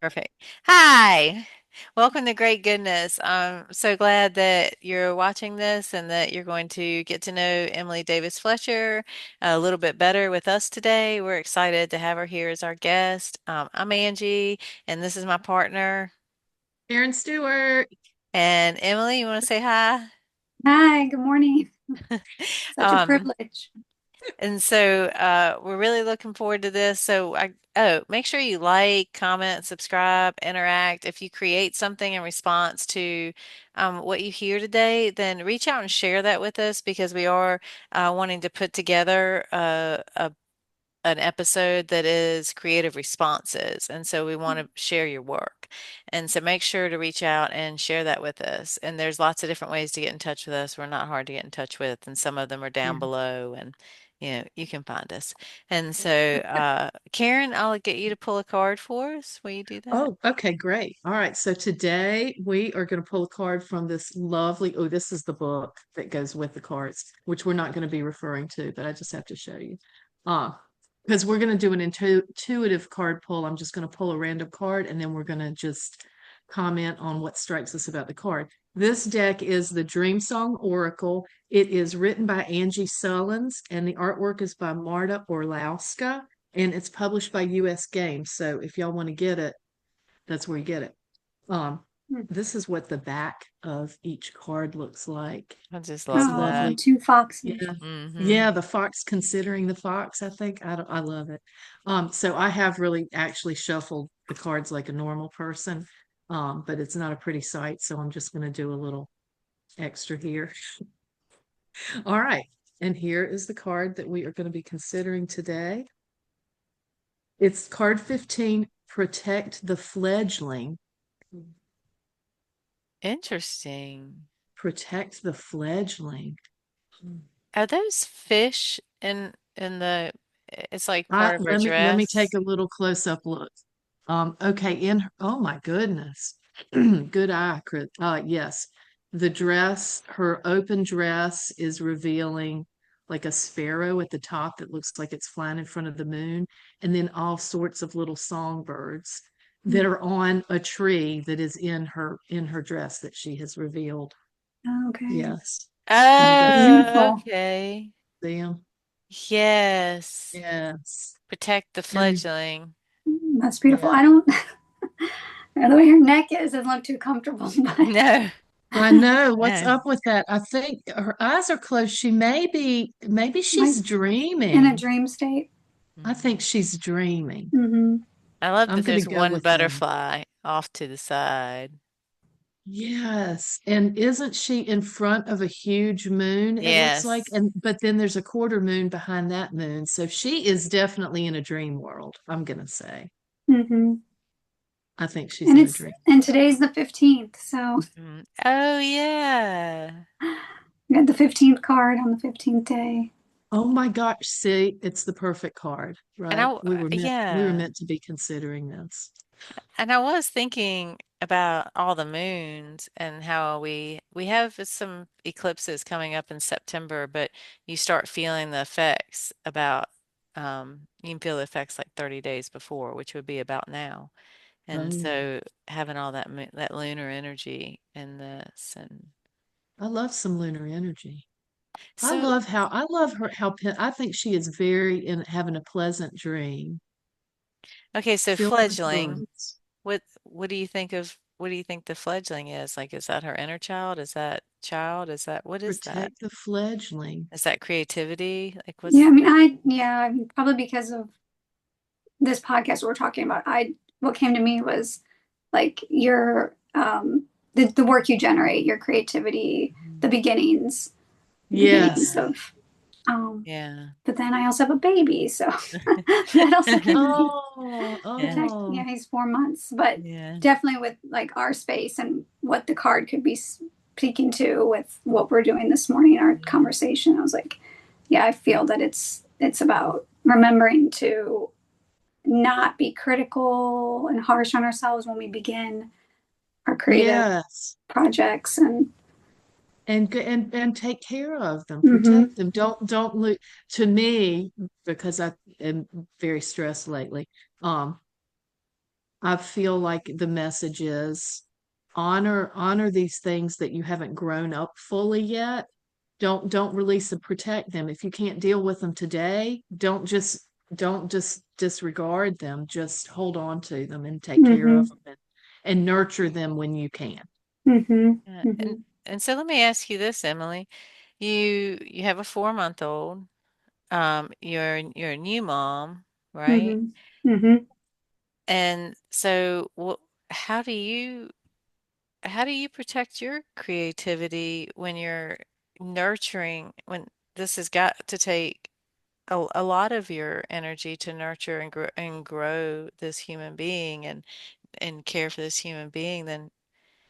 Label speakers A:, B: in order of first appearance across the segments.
A: Perfect. Hi. Welcome to Great Goodness. I'm so glad that you're watching this and that you're going to get to know Emily Davis-Fletcher a little bit better with us today. We're excited to have her here as our guest. I'm Angie, and this is my partner.
B: Aaron Stewart.
A: And Emily, you want to say hi?
C: Hi, good morning. Such a
A: Um,
C: privilege.
A: and so we're really looking forward to this. Make sure you like, comment, subscribe, interact. If you create something in response to what you hear today, then reach out and share that with us because we are wanting to put together an episode that is creative responses. And so we want to share your work. And so make sure to reach out and share that with us. And there's lots of different ways to get in touch with us. We're not hard to get in touch with, and some of them are
B: Yeah.
A: down below and you can find us. And so Karen, I'll get you to pull a card for us. Will you do that?
B: Oh, okay, great. All right. So today we are going to pull a card from this lovely, oh, this is the book that goes with the cards, which we're not going to be referring to, but I just have to show you. Uh, because we're going to do an intuitive card pull. I'm just going to pull a random card and then we're going to just comment on what strikes us about the card. This deck is the Dream Song Oracle. It is written by Angie Sullins and the artwork is by Marta Orlowska and it's published by US Games. So if y'all want to get it, that's where you get it. Um,
C: Hmm.
B: this is what the back of each card looks like.
A: I just
B: It's
A: love
C: Oh,
A: that.
B: lovely.
C: two foxes.
B: Yeah.
A: Hmm.
B: Yeah, the fox considering the fox, I think. I love it. So I have really actually shuffled the cards like a normal person. But it's not a pretty sight, so I'm just going to do a little extra here. All right. And here is the card that we are going to be considering today. It's card 15, Protect the Fledgling.
A: Interesting.
B: Protect the fledgling.
A: Are those fish in the it's like
B: I
A: part of her
B: let me take
A: dress?
B: a little close up look. Okay, oh my goodness. Good eye, Chris. Yes. The dress, her open dress is revealing like a sparrow at the top that looks like it's flying in front of the moon, and then all sorts of little songbirds that
C: Hmm.
B: are on a tree that is in her dress that she has revealed.
C: Oh, okay.
B: Yes. Can you guys
A: Oh,
C: Beautiful.
A: okay.
B: see them?
A: Yes.
B: Yes.
A: Protect the
B: And
A: fledgling.
C: That's beautiful.
B: yeah.
C: I don't the way her neck is doesn't look too comfortable, but
A: No.
B: I know what's
A: No.
B: up with that. I think her eyes are closed. Maybe
C: like
B: she's
C: in a
B: dreaming.
C: dream state.
B: I think
A: Mhm.
B: she's dreaming.
C: Mm-hmm.
A: I love
B: I'm
A: that
B: gonna
A: there's
B: go
A: one
B: with that.
A: butterfly off to the side.
B: Yes. And isn't she in front of a huge moon, it looks like?
A: Yes.
B: And but then there's a quarter moon behind that moon. So she is definitely in a dream world, I'm gonna say.
C: Mm-hmm.
B: I think she's
C: And
B: in a
C: it's
B: dream.
C: and today's the 15th, so
A: Mm. Oh yeah.
C: we got the 15th card on the 15th day.
B: Oh my gosh, see, it's the perfect card,
A: And
B: right? We were
A: yeah.
B: meant to be considering this.
A: And I was thinking about all the moons and how we have some eclipses coming up in September, but you start feeling the effects about you can feel the effects like 30 days before, which would be about now. And
B: Oh,
A: so having all that lunar energy in this and
B: I love some lunar energy.
A: so
B: I love her I think she is very in having a pleasant dream
A: okay, so
B: filled with
A: fledgling,
B: birds.
A: what do you think the fledgling is? Like, is that her inner child? Is that child? Is that what is that?
B: Protect the fledgling.
A: Is that creativity? Like
C: Yeah,
A: what's
C: I mean I mean, probably because of this podcast we're talking about, I what came to me was like your the work you generate, your creativity,
A: Mhm.
C: the beginnings
B: Yes.
C: of
A: Yeah.
C: but then I also have a baby, so that also came to me.
B: Oh,
A: Yeah.
C: Protect, yeah,
B: oh.
C: he's 4 months, but
A: Yeah.
C: definitely with like our space and what the card could be speaking to with what we're doing this morning, our conversation. I was like, yeah, I feel that it's about remembering to not be critical and harsh on ourselves when we begin our creative
B: Yes.
C: projects and
B: And take care of them,
C: mm-hmm,
B: protect them. Don't look to me because I am very stressed lately. Um, I feel like the message is honor these things that you haven't grown up fully yet. Don't release and protect them. If you can't deal with them today, don't just disregard them. Just hold on to them and take care
C: Mm-hmm.
B: of them, and nurture them when you can.
C: Mm-hmm.
A: Yeah,
C: Mm-hmm.
A: and so let me ask you this, Emily. You have a 4 month old. You're a new mom, right?
C: Mm-hmm. Mm-hmm.
A: And so how do you how do you protect your creativity when you're nurturing, when this has got to take a lot of your energy to nurture and grow this human being and care for this human being, then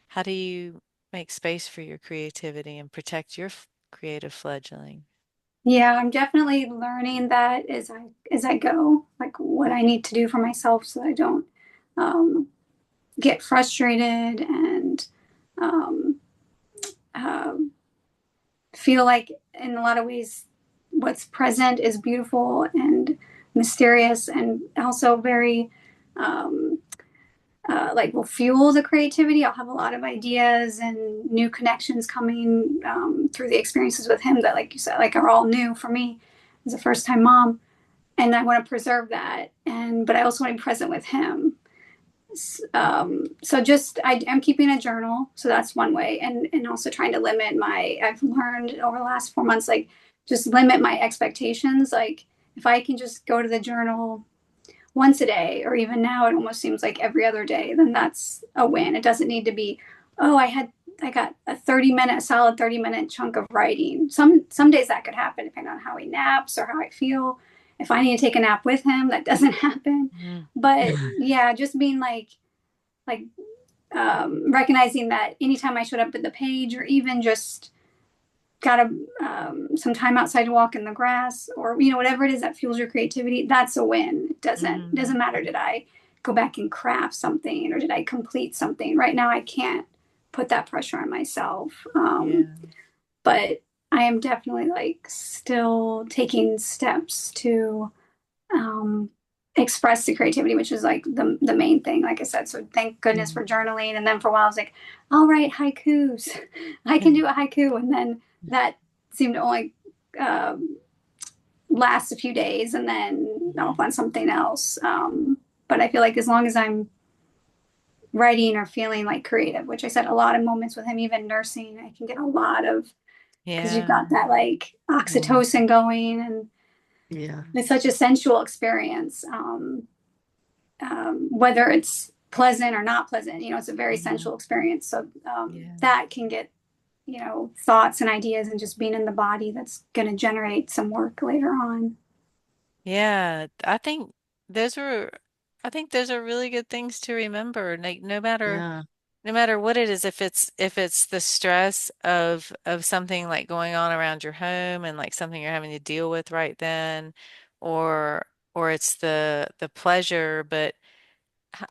A: how do you make space for your creativity and protect your creative fledgling?
C: Yeah, I'm definitely learning that as I go, like what I need to do for myself so that I don't um, get frustrated and um, um, feel like in a lot of ways what's present is beautiful and mysterious and also very um, like will fuel the creativity. I'll have a lot of ideas and new connections coming through the experiences with him that, like you said, like are all new for me as a first time mom. And I want to preserve that. But I also want to be present with him. So just I am keeping a journal, so that's one way, and also trying to limit my. I've learned over the last 4 months, like just limit my expectations. Like if I can just go to the journal once a day, or even now it almost seems like every other day, then that's a win. It doesn't need to be, oh, I got a 30-minute, a solid 30-minute chunk of writing. Some days that could happen depending on how he naps or how I feel. If I need to take a nap with him, that doesn't happen.
A: Mhm.
C: But yeah, just being like recognizing that anytime I showed up at the page, or even just got some time outside to walk in the grass, or whatever it is that fuels your creativity, that's a win. It doesn't
A: Mhm.
C: matter, did I go back and craft something or did I complete something. Right now I can't put that pressure on myself,
A: Yeah.
C: but I am definitely like still taking steps to um, express the creativity, which is like the main thing, like I said. So thank goodness
B: Yeah.
C: for journaling. And then for a while I was like, I'll write haikus. I can do a haiku. And then that seemed to only um, last a few days, and then I'll find something else. But I feel like as long as I'm writing or feeling like creative, which I said a lot of moments with him, even nursing, I can get a lot of, because you've
A: Yeah.
C: got that like
B: Mm.
C: oxytocin going, and
B: Yeah.
C: it's such a sensual experience. Whether it's pleasant or not pleasant, it's a very
A: Mhm.
C: sensual experience. So
A: Yeah.
C: that can get, thoughts and ideas, and just being in the body that's going to generate some work later on.
A: Yeah, those were I think those are really good things to remember. Like
B: Yeah.
A: no matter what it is, if it's the stress of something like going on around your home and like something you're having to deal with right then, or or it's the pleasure, but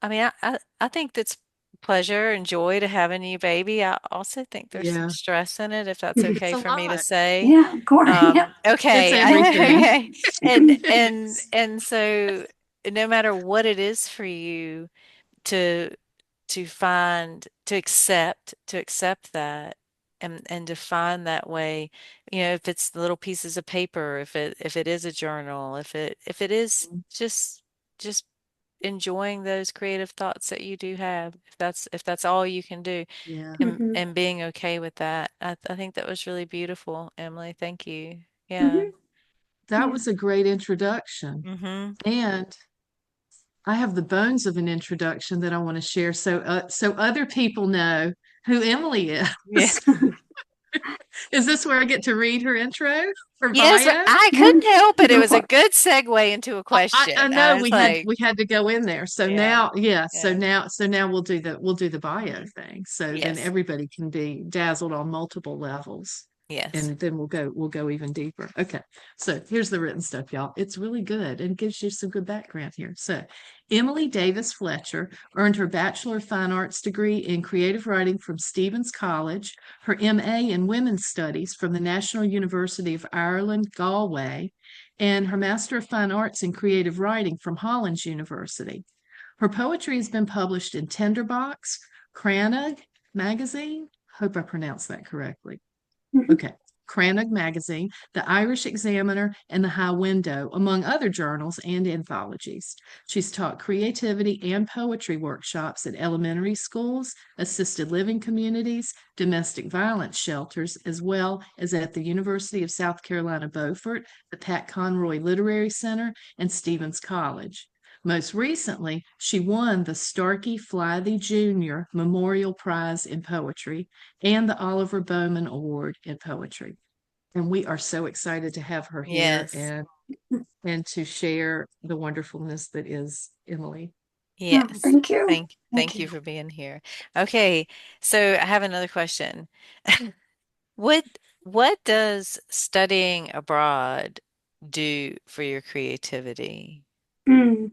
A: I mean, I think that's pleasure and joy to have a new baby. I also think there's some
B: Yeah.
A: stress in it, if that's
B: It's
A: okay
B: a
A: for me to
B: lot.
A: say.
C: Yeah, of course. Yeah.
B: It's
A: Okay,
B: everything.
A: okay, and and
B: It's-
A: and so no matter what it is for you to to accept that and to find that way, if it's the little pieces of paper, if it is a journal, if it is just enjoying those creative thoughts that you do have, if that's all you can do,
B: yeah.
C: Hmm.
A: and being okay with that. I think that was really beautiful, Emily. Thank you. Yeah.
C: Hmm.
B: That
C: Yeah.
B: was a great introduction.
A: Mm-hmm.
B: And I have the bones of an introduction that I want to share so other people know who Emily is.
A: Yeah.
B: Is this where I get to read her intro, her
A: Yes,
B: bio?
A: I
C: Yeah.
A: couldn't help it. It
C: Go
A: was a
C: for
A: good segue into a
B: I
A: question.
B: know
A: I was
B: we
A: like,
B: had to go in there. So
A: yeah,
B: now, yeah,
A: yeah,
B: so now we'll do the bio thing. So then
A: yes,
B: everybody can be dazzled on multiple levels.
A: yes.
B: And then we'll go even deeper. Okay. So here's the written stuff, y'all. It's really good and gives you some good background here. So Emily Davis-Fletcher earned her Bachelor of Fine Arts degree in creative writing from Stevens College, her MA in Women's Studies from the National University of Ireland, Galway, and her Master of Fine Arts in Creative Writing from Hollins University. Her poetry has been published in Tinderbox, Crannóg Magazine. Hope I pronounced that correctly. Okay. Crannóg Magazine, the Irish Examiner, and the High Window, among other journals and anthologies. She's taught creativity and poetry workshops at elementary schools, assisted living communities, domestic violence shelters, as well as at the University of South Carolina, Beaufort, the Pat Conroy Literary Center, and Stevens College. Most recently, she won the Starkey Flythe Jr. Memorial Prize in Poetry and the Oliver Bowman Award in Poetry. And we are so excited to have her here
A: Yes.
B: and to share the wonderfulness that is Emily.
A: Yes.
C: Thank you.
A: Thank you for being here. Okay, so I have another question. What what does studying abroad do for your creativity?
C: Mm.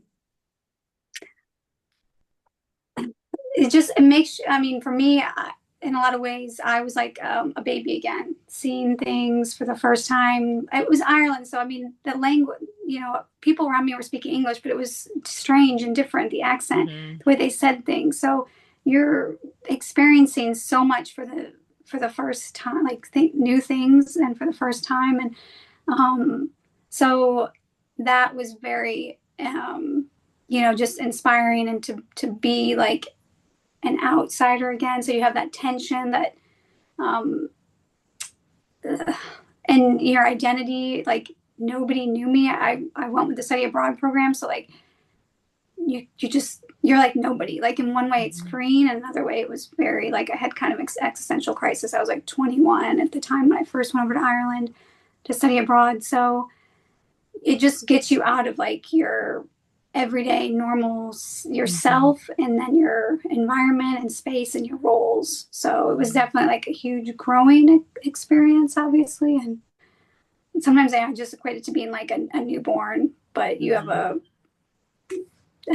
C: It makes, I mean, for me, in a lot of ways, I was like a baby again, seeing things for the first time. It was Ireland, so I mean, the language, people around me were speaking English, but it was strange and different, the accent,
A: Hmm.
C: the way they said things. So you're experiencing so much for the first time, like new things, and for the first time, and so that was very, just inspiring, and to be like an outsider again. So you have that tension, that um and your identity, like nobody knew me. I went with the study abroad program, so like you're like nobody. Like in one way it's freeing, and another way it was very like I had kind of existential crisis. I was like 21 at the time when I first went over to Ireland to study abroad. So it just gets you out of like your everyday normal yourself, and then your environment and space and your roles. So it was definitely like a huge growing experience, obviously. And sometimes I just equate it to being like a newborn, but you have a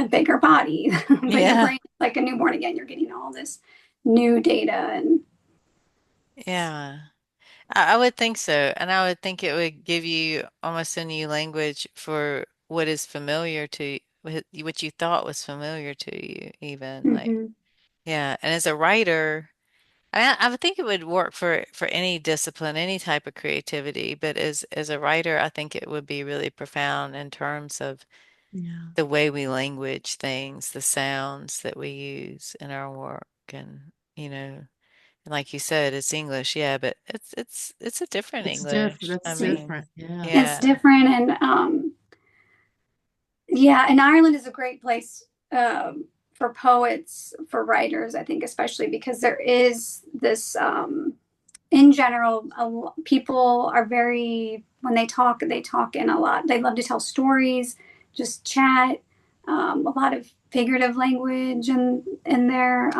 C: bigger body, but your
A: Yeah.
C: brain is like a newborn again. You're getting all this new data and
A: Yeah. I would think so. And I would think it would give you almost a new language for what is familiar to what you thought was familiar to you, even like,
C: mm-hmm.
A: yeah. And as a writer, I would think it would work for any discipline, any type of creativity, but as a writer, I think it would be really profound in terms of
B: Yeah.
A: the way we language things, the sounds that we use in our work, and and like you said, it's English, yeah, but it's a different
B: It's different.
A: English. I
B: That's
A: mean,
B: different. Yeah.
C: It's
A: yeah.
C: different. And yeah, and Ireland is a great place for poets, for writers, I think, especially because there is this, in general, people are very, when they talk in a lot. They love to tell stories, just chat, a lot of figurative language and in their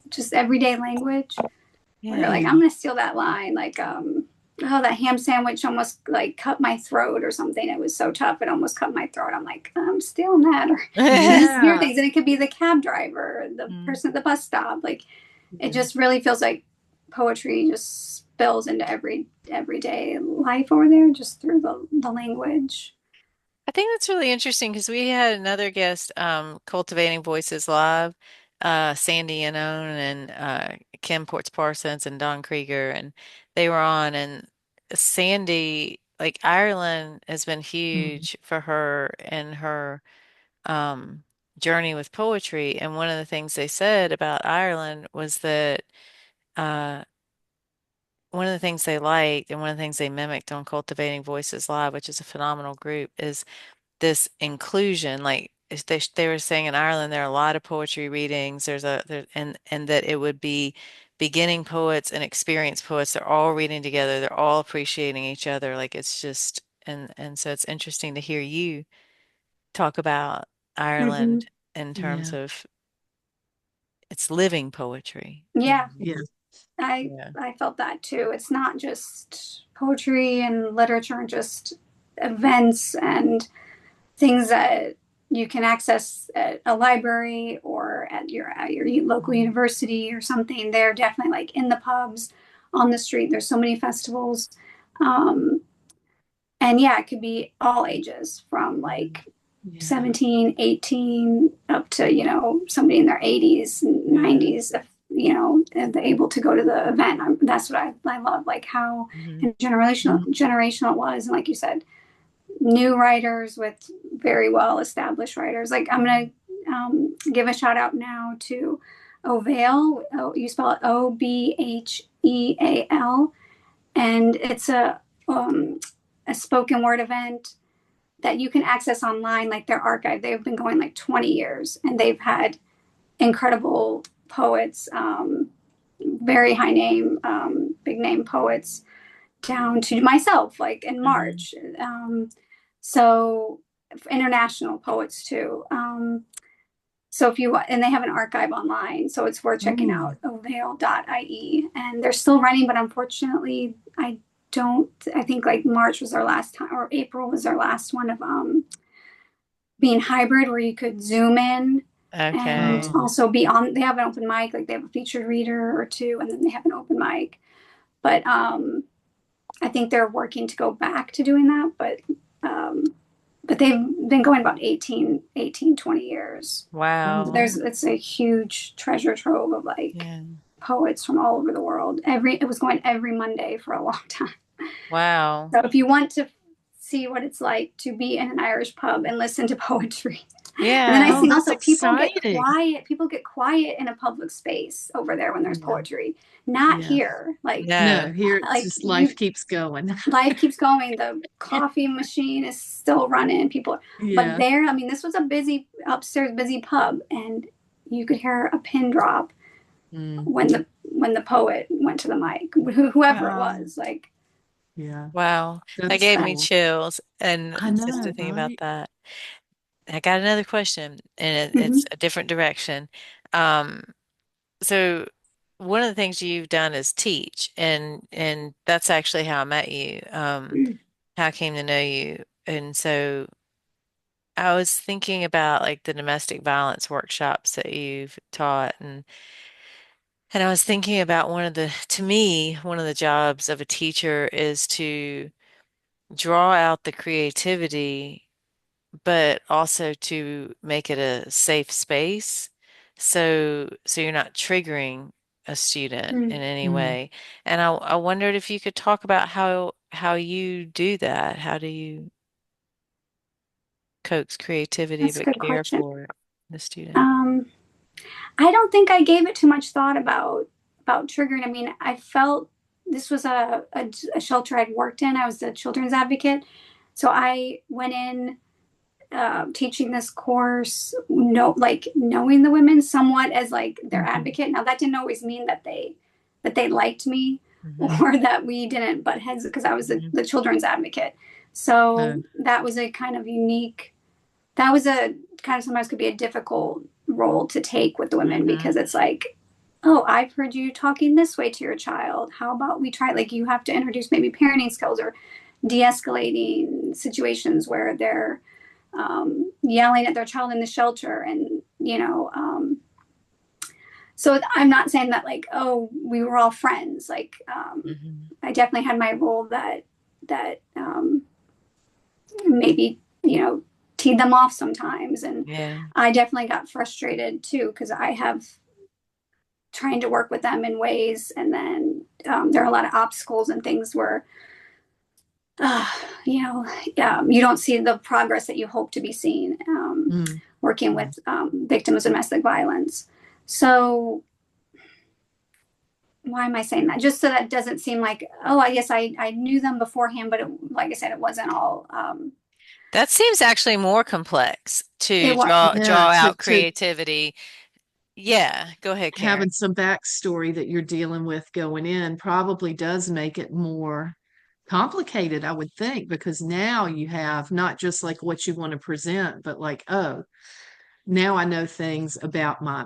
C: just everyday language. Where
A: Yeah.
C: like,
B: Yeah.
C: I'm going to steal that line. Like, oh, that ham sandwich almost like cut my throat or something. It was so tough. It almost cut my throat. I'm like, I'm stealing that. Or you just hear
B: Yeah.
C: things, and it could be the cab driver, the
A: Mm.
C: person at the bus stop. Like it
B: Yeah.
C: just really feels like poetry just spills into everyday life over there, just through the language.
A: I think that's really interesting because we had another guest, Cultivating Voices Live, Sandy Annone and Kim Ports Parsons and Don Krieger, and they were on. And Sandy, like Ireland, has been
B: Mhm.
A: huge for her and her um, journey with poetry. And one of the things they said about Ireland was that uh, one of the things they liked and one of the things they mimicked on Cultivating Voices Live, which is a phenomenal group, is this inclusion. Like they were saying in Ireland, there are a lot of poetry readings. And that it would be beginning poets and experienced poets. They're all reading together. They're all appreciating each other. Like it's just and so it's interesting to hear you talk about
C: Mm-hmm.
A: Ireland in terms
B: Yeah.
A: of its living poetry.
C: Yeah,
B: Yeah.
A: Yeah.
C: I felt that too. It's not just poetry and literature, and just events and things that you can access at a library or at your local university or something. They're definitely like in the pubs, on the street. There's so many festivals, um, and yeah, it could be all ages, from like
B: Yeah.
C: 17, 18, up to, somebody in their 80s and
A: Yeah.
C: 90s, if, and they're able to go to the event. That's what I love, like how
A: Hmm.
C: and generational it was. And like you said, new writers with very well established writers. Like I'm going to give a shout out now to Ovale. Oh, you spell it Obheal. And it's a spoken word event that you can access online, like their archive. They've been going like 20 years and they've had incredible poets, very high name, big name poets, down to myself, like in
A: Hmm.
C: March. So international poets too. So if you and they have an archive online, so it's worth checking
B: Oh,
C: out ovale.ie. And they're still running, but unfortunately, I think like March was our last time, or April was our last one of being hybrid, where you could zoom in and
A: Okay.
B: oh,
C: also be on. They have an open mic, like they have a featured reader or two, and then they have an open mic. But I think they're working to go back to doing that. Um, but they've been going about 20 years.
A: Wow.
B: oh,
C: It's a huge treasure trove of like
A: Yeah.
C: poets from all over the world. It was going every Monday for a long time.
A: Wow.
C: So if you want to see what it's like to be in an Irish pub and listen to poetry. And then I
A: Yeah.
B: oh,
C: think
B: that's
C: also people get
B: exciting.
C: quiet. People get quiet in a public space over there when there's
B: Yeah.
C: poetry. Not
B: Yeah.
C: here.
B: No,
A: No.
B: here it's
C: Like
B: just life
C: you
B: keeps going.
C: life keeps going. The coffee machine is still running. People, but
B: Yeah.
C: there, I mean, this was a busy upstairs, busy pub, and you could hear a pin drop
B: Mm,
C: when the poet went to the mic, whoever it
A: Wow.
C: was. Like,
B: yeah.
A: Wow. That
B: That's
A: gave me
B: cool.
A: chills. And
B: I
A: just to
B: know,
A: think about
B: right?
A: that. I got another question, and it's
C: mm-hmm,
A: a different direction. Um, so one of the things you've done is teach, and that's actually how I met you, how I came to know you. And so I was thinking about like the domestic violence workshops that you've taught, and I was thinking about to me, one of the jobs of a teacher is to draw out the creativity, but also to make it a safe space. So you're not triggering a student
C: mm.
A: in any
B: Mm.
A: way. And I wondered if you could talk about how you do that. How do you coax creativity
C: That's a
A: but
C: good
A: care
C: question.
A: for the student?
C: Um, I don't think I gave it too much thought about triggering. I mean, I felt this was a shelter I'd worked in. I was the children's advocate, so I went in teaching this course, like knowing the women somewhat as like their
B: Mhm.
C: advocate. Now that didn't always mean that they liked me
A: Hmm.
C: or that we didn't butt heads because I was
A: Hmm.
C: the children's advocate. So
B: No.
C: that was a kind of unique. That was a kind of sometimes could be a difficult role to take with the women
A: Hmm.
C: because it's like, oh, I've heard you talking this way to your child. How about we try? Like you have to introduce maybe parenting skills or de-escalating situations where they're yelling at their child in the shelter, and so I'm not saying that like, oh, we were all friends. Like
A: Hmm.
C: I definitely had my role that maybe teed them off sometimes, and
A: Yeah.
C: I definitely got frustrated too because I have trying to work with them in ways, and then there are a lot of obstacles and things where uh, you know you don't see the progress that you hope to be seen
B: Mm.
C: working
B: Yeah.
C: with victims of domestic violence. So why am I saying that? Just so that doesn't seem like, oh, I guess I knew them beforehand, but like I said, it wasn't all.
A: That seems actually more complex to
C: It was.
B: Yeah,
A: draw
B: to
A: out
B: to
A: creativity. Yeah, go ahead, Karen.
B: having some backstory that you're dealing with going in probably does make it more complicated, I would think, because now you have not just like what you want to present, but like, oh, now I know things about my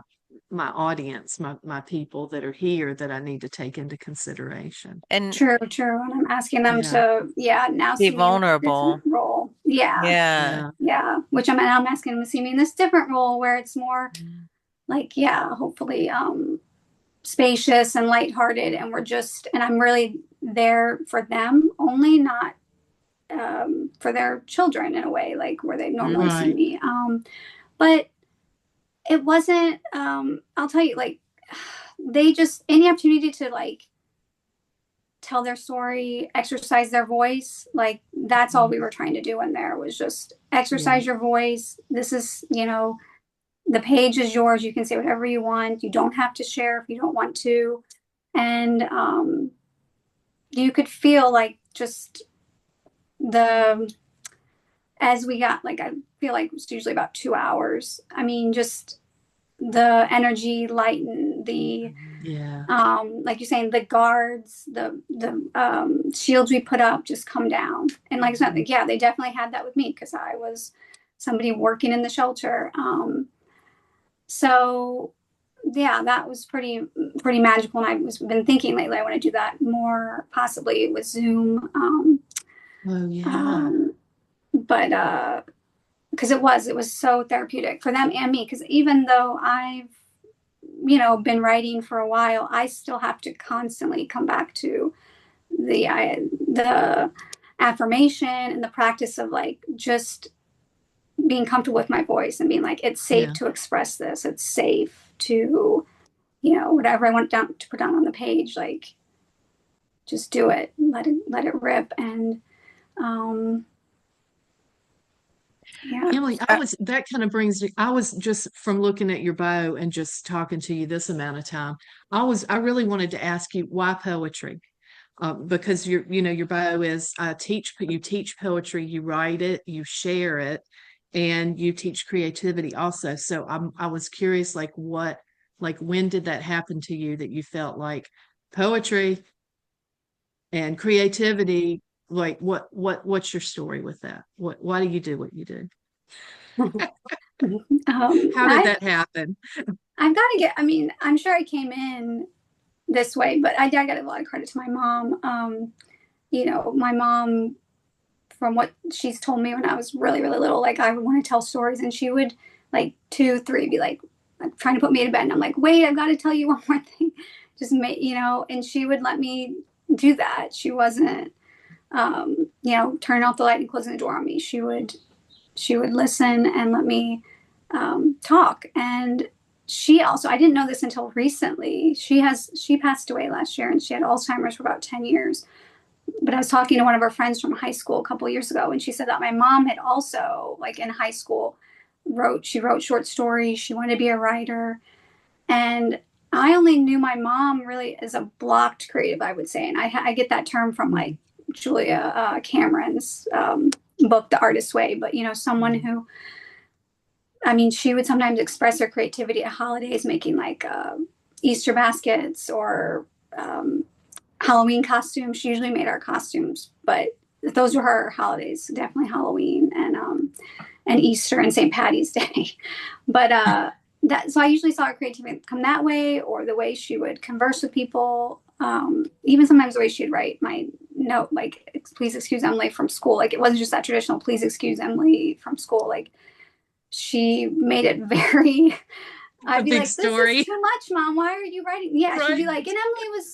B: audience, my people that are here that I need to take into consideration.
A: And
C: True, true. And I'm asking them
B: Yeah,
C: to, yeah, now
A: be
C: see me in this different
A: vulnerable.
C: role. Yeah,
A: Yeah.
B: yeah.
C: yeah. Which I'm asking them to see me in this different role where it's more like, yeah, hopefully spacious and lighthearted. And I'm really there for them only, not for their children in a way, like where they normally see
B: Right.
C: me. But it wasn't, I'll tell you, like, they just, any opportunity to like tell their story, exercise their voice, like that's all we were trying to do in there was just
B: Yeah.
C: exercise your voice. This is, the page is yours. You can say whatever you want. You don't have to share if you don't want to. And you could feel like just the, as we got, like, I feel like it's usually about 2 hours. I mean, just the energy lighten, the
B: Yeah.
C: like you're saying, the guards, the shields we put up just come down. And like I said, like, yeah, they definitely had that with me because I was somebody working in the shelter. So yeah, that was pretty magical. And I was been thinking lately I want to do that more, possibly with Zoom.
B: Oh, yeah.
C: Um, but because it was so therapeutic for them and me. Because even though I've been writing for a while, I still have to constantly come back to the affirmation and the practice of like just being comfortable with my voice and being like, it's safe
B: Yeah.
C: to express this. It's safe to, whatever I want down to put down on the page, like just do it, let it rip. And um, yeah.
B: Emily, that kind of brings me, I was just from looking at your bio and just talking to you this amount of time. I really wanted to ask you why poetry? Because your bio is you teach poetry, you write it, you share it, and you teach creativity also. So I was curious, like when did that happen to you that you felt like poetry and creativity, like what's your story with that? Why do you do what you do? How did
C: I've
B: that happen?
C: I've got to get. I mean, I'm sure I came in this way, but I got a lot of credit to my mom. My mom, from what she's told me when I was really, really little, like I would want to tell stories, and she would like 2, 3 be like trying to put me to bed, and I'm like, wait, I've got to tell you one more thing, just make and she would let me do that. She wasn't, turning off the light and closing the door on me. She would listen and let me talk. And she also, I didn't know this until recently. She passed away last year, and she had Alzheimer's for about 10 years. But I was talking to one of her friends from high school a couple of years ago, and she said that my mom had also, like in high school, she wrote short stories. She wanted to be a writer. And I only knew my mom really as a blocked creative, I would say. And I get that term from like Julia Cameron's book, The Artist's Way. But, someone who, I mean, she would sometimes express her creativity at holidays, making like Easter baskets or Halloween costumes. She usually made our costumes, but those were her holidays, definitely Halloween and Easter and St. Patty's Day. But so I usually saw her creativity come that way, or the way she would converse with people. Even sometimes the way she'd write my note, like, please excuse Emily from school. Like, it wasn't just that traditional, please excuse Emily from school. Like, she made it very,
B: A
C: I'd be
B: big
C: like, this is
B: story,
C: too much, Mom. Why are you writing? Yeah, she'd
B: right?
C: be like, and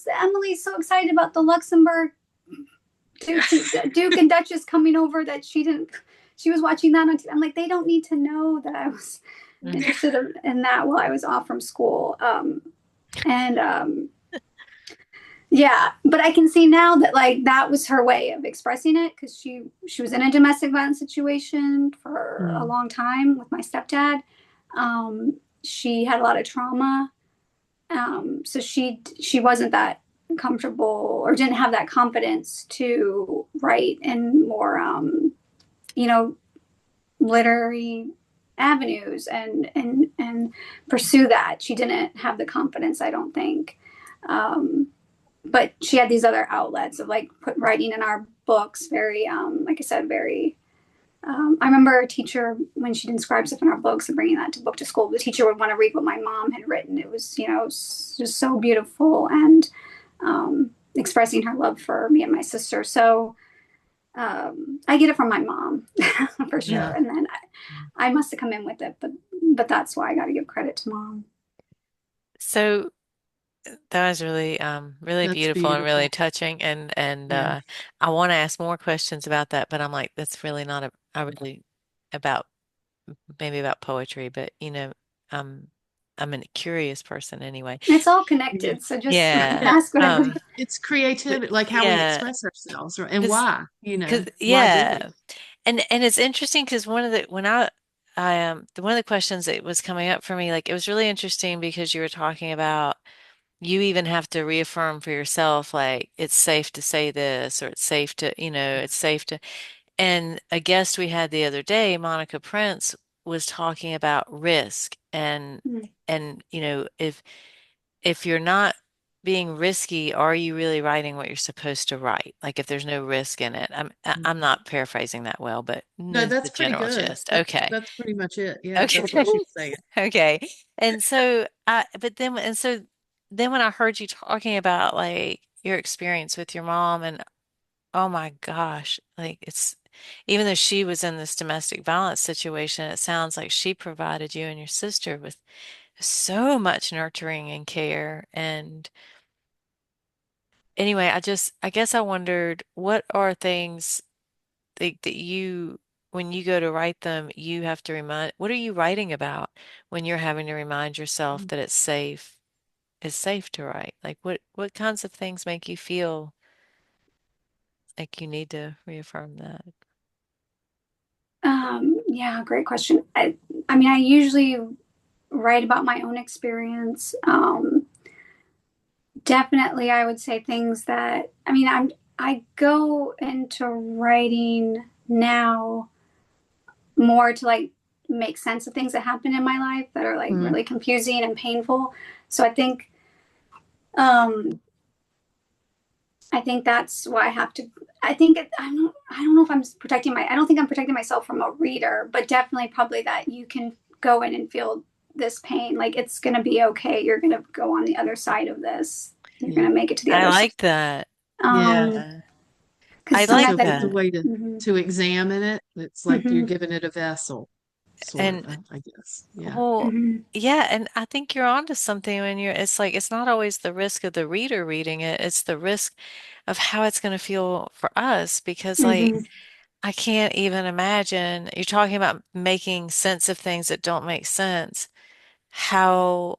C: Emily's so excited about the Luxembourg Duke and Duchess coming over that she was watching that on TV. I'm like, they don't need to know that I was interested in that while I was off from school. And yeah, but I can see now that like that was her way of expressing it, because she was in a domestic violence situation for a
B: Mm.
C: long time with my stepdad. She had a lot of trauma, so she wasn't that comfortable or didn't have that confidence to write in more you know literary avenues and pursue that. She didn't have the confidence, I don't think. But she had these other outlets of like writing in our books, very like I said, very I remember a teacher, when she'd inscribe stuff in our books and bringing that to school, the teacher would want to read what my mom had written. It was, just so beautiful, and expressing her love for me and my sister. So I get it from my mom for sure.
B: Yeah.
C: And then I must have come in with it, but that's why I got to give credit to mom.
A: So That was really, really
B: That's
A: beautiful and really
B: beautiful.
A: touching. And
B: Yeah.
A: I want to ask more questions about that, but I'm like, that's really not I really about maybe about poetry, but um, I'm a curious person anyway.
C: It's all
B: Yeah.
C: connected, so just
A: Yeah.
B: Yeah.
C: ask whatever.
B: It's
A: But
B: creativity, like how we
A: yeah,
B: express ourselves, right? And
A: because
B: why, why do we?
A: yeah, and it's interesting because one of the when I one of the questions that was coming up for me, like it was really interesting because you were talking about you even have to reaffirm for yourself, like it's safe to say this, or it's safe to, it's safe to. And a guest we had the other day, Monica Prince, was talking about risk and if you're not being risky, are you really writing what you're supposed to write? Like if there's no risk in it. I'm
B: Mhm.
A: not paraphrasing that well, but
B: No,
A: the
B: that's pretty
A: general
B: good.
A: gist. Okay.
B: That's pretty much it. Yeah,
A: Okay.
B: that's what she's saying.
A: Okay. And so then when I heard you talking about like your experience with your mom and oh my gosh, like it's even though she was in this domestic violence situation, it sounds like she provided you and your sister with so much nurturing and care. And anyway, I guess I wondered what are things that you, when you go to write them, you have to what are you writing about when you're having to remind yourself that it's safe to write? Like what kinds of things make you feel like you need to reaffirm that?
C: Yeah, great question. I mean, I usually write about my own experience. Definitely, I would say things that, I mean, I go into writing now more to like make sense of things that happen in my life that are like
B: Mhm.
C: really confusing and painful. So um, I think that's why I have to. I don't know if I'm protecting I don't think I'm protecting myself from a reader, but definitely probably that you can go in and feel this pain. Like it's going to be okay. You're going to go on the other side of this. You're
B: Yeah.
C: going to make it to the
A: I
C: other side.
A: like that.
B: Yeah.
A: Yeah. I
C: Because
A: like
B: It's
C: sometimes
B: a
A: that.
B: way
C: mm-hmm,
B: to examine it. It's like you're
C: mm-hmm,
B: giving it a vessel, sort of,
A: And
B: I guess. Yeah.
A: well,
C: mm-hmm,
A: yeah, and I think you're onto something when it's like it's not always the risk of the reader reading it, it's the risk of how it's going to feel for us because like
C: mm-hmm,
A: I can't even imagine you're talking about making sense of things that don't make sense. How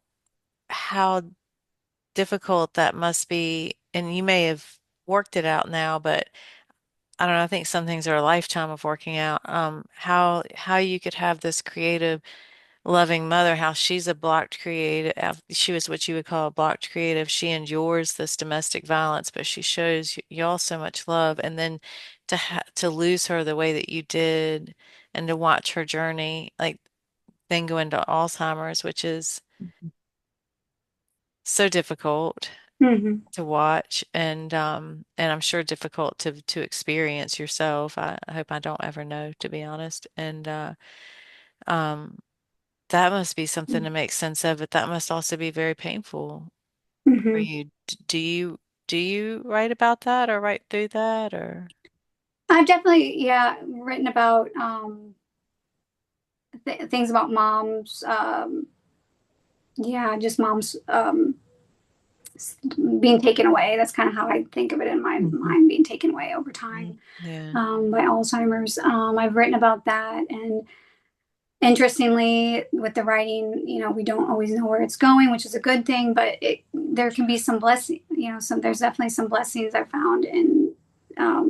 A: difficult that must be, and you may have worked it out now, but I don't know, I think some things are a lifetime of working out. How you could have this creative loving mother, how she's a blocked creative. She was what you would call a blocked creative. She endures this domestic violence, but she shows y'all so much love. And then to lose her the way that you did, and to watch her journey, like then go into Alzheimer's, which is so difficult
C: mm-hmm,
A: to watch, and I'm sure difficult to experience yourself. I hope I don't ever know, to be honest. And um. That must be something to make sense of, but that must also be very painful for
C: mm-hmm.
A: you. Do you write about that or write through that or?
C: I've definitely, yeah, written about things about moms. Yeah, just moms being taken away. That's kind of how I think of it in my
B: Mhm.
C: mind, being taken away over time
A: Yeah.
C: by Alzheimer's. I've written about that, and interestingly, with the writing, we don't always know where it's going, which is a good thing. But there can be some blessing. There's definitely some blessings I found in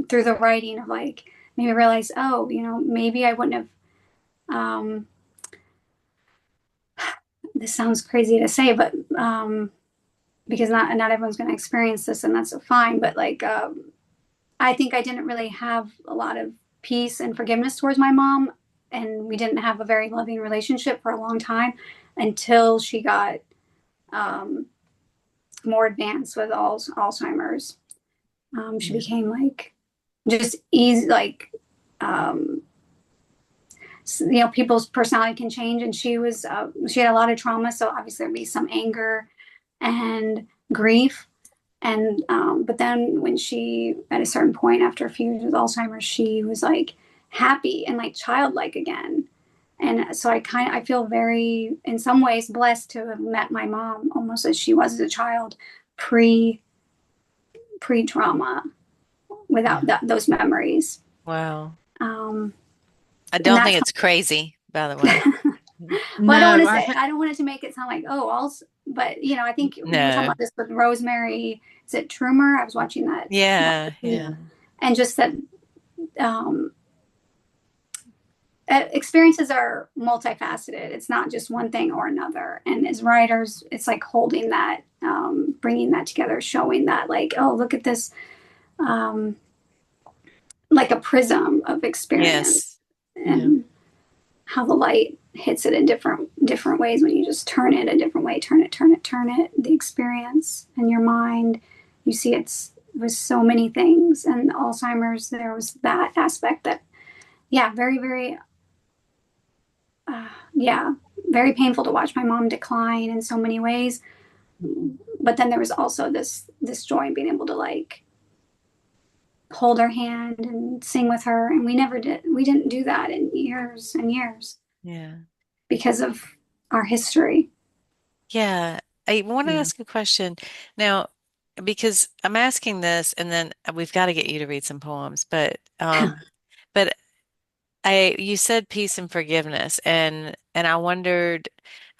C: through the writing of like maybe realize, oh, maybe I wouldn't have. Um, this sounds crazy to say, but because not everyone's going to experience this, and that's fine. But like, I think I didn't really have a lot of peace and forgiveness towards my mom, and we didn't have a very loving relationship for a long time until she got um, more advanced with Alzheimer's. She
B: Yeah.
C: became like just easy, like um, people's personality can change, and she had a lot of trauma, so obviously there'd be some anger and grief. And but then when she, at a certain point after a few years with Alzheimer's, she was like happy and like childlike again. And so I feel very, in some ways, blessed to have met my mom almost as she was as a child, pre pre trauma, without
B: Yeah.
C: those memories.
A: Wow.
C: Um,
A: I
C: and
A: don't
C: that's
A: think it's crazy, by the way.
C: well, I don't want
B: No,
C: to say, I don't want it to make it sound like, oh, also, but I think we were talking
A: No.
C: about this with Rosemary. Is it Trumer? I was watching that
A: Yeah,
B: yeah.
A: yeah.
C: and just that um, experiences are multifaceted. It's not just one thing or another. And as writers, it's like holding that, bringing that together, showing that, like, oh, look at this, um, like a prism of experience,
A: Yes.
B: Yeah.
C: and how the light hits it in different ways when you just turn it a different way, turn it. The experience in your mind, you see it was so many things. And Alzheimer's, there was that aspect that, yeah, very, very yeah, very painful to watch my mom decline in so many ways. But then there was also this joy in being able to like hold her hand and sing with her, and we didn't do that in years and years
A: Yeah.
C: because of our history.
A: Yeah. I want to
B: Yeah.
A: ask a question now because I'm asking this and then we've got to get you to read some poems, but you said peace and forgiveness and I wondered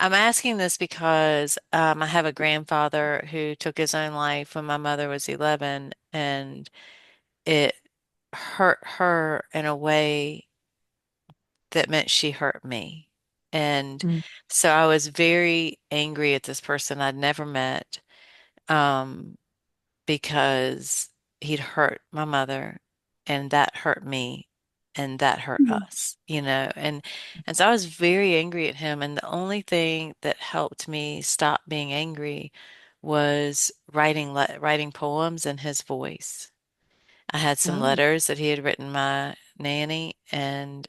A: I'm asking this because I have a grandfather who took his own life when my mother was 11 and it hurt her in a way that meant she hurt me. And
B: Mm.
A: so I was very angry at this person I'd never met, um, because he'd hurt my mother and that hurt me and that hurt
C: Mm.
A: us, and so I was very angry at him. And the only thing that helped me stop being angry was writing poems in his voice. I had some
B: Oh,
A: letters that he had written my nanny, and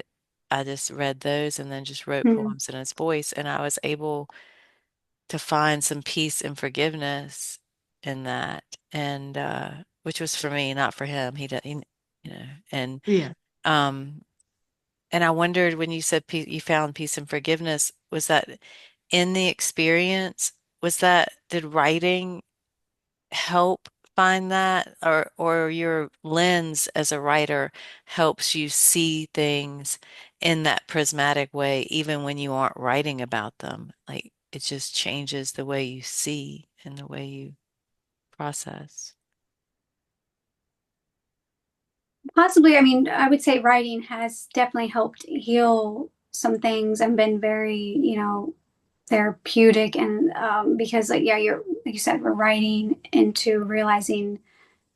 A: I just read those and then just wrote
C: Mm.
A: poems in his voice. And I was able to find some peace and forgiveness in that. And which was for me, not for him. You know, and
B: yeah.
A: um, and I wondered when you said you found peace and forgiveness, was that in the experience? Did writing help find that or your lens as a writer helps you see things in that prismatic way even when you aren't writing about them like it just changes the way you see and the way you process.
C: Possibly, I mean, I would say writing has definitely helped heal some things and been very, therapeutic. And because, like, yeah, like you said, we're writing into realizing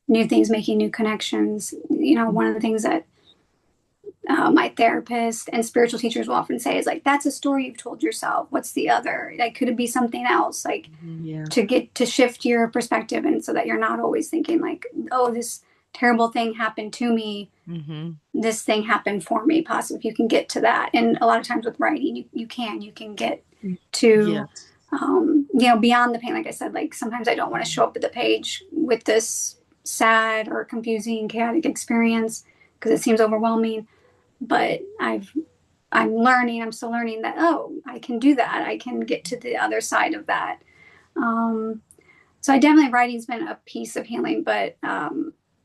C: new things, making new connections.
B: Mm.
C: One of the things that my therapist and spiritual teachers will often say is like, that's a story you've told yourself. What's the other? Like, could it be something else? Like,
A: Mhm.
B: Yeah.
C: to get to shift your perspective, and so that you're not always thinking like, oh, this terrible thing happened to me,
A: Mhm.
C: this thing happened for me. Possibly if you can get to that. And a lot of times with writing, you can get to
B: Yes.
C: beyond the pain. Like I said, like sometimes I don't want to show up at the page with this sad or confusing chaotic experience because it seems overwhelming. But I'm still learning that, oh, I can do that, I can get to the other side of that. So I definitely, writing's been a piece of healing. But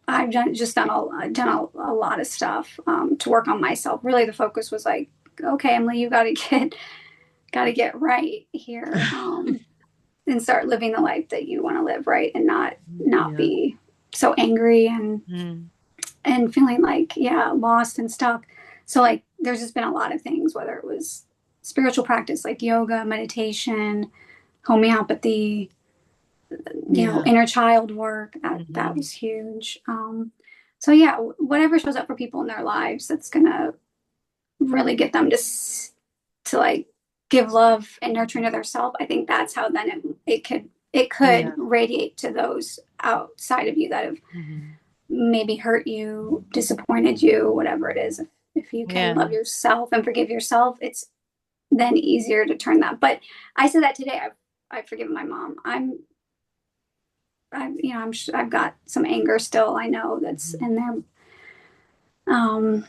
C: I've done a lot of stuff to work on myself. Really, the focus was like, okay, Emily, you got to get right here, and start living the life that you want to live, right, and not
B: Yeah.
C: be so angry
A: Mhm.
C: and feeling like, yeah, lost and stuck. So like, there's just been a lot of things, whether it was spiritual practice like yoga, meditation, homeopathy,
B: Yeah.
C: inner child work. That
A: Mhm.
C: was huge. So yeah, whatever shows up for people in their lives that's gonna really get them to like give love and nurturing to their self. I think that's how then it could
B: Yeah.
C: radiate to those outside of you that have
A: Mhm.
C: maybe hurt you, disappointed you, whatever it is. If you can
A: Yeah.
C: love yourself and forgive yourself, it's then easier to turn that. But I said that today. I've forgiven my mom. I've got some anger still. I know that's
A: Mhm.
C: in there. Um,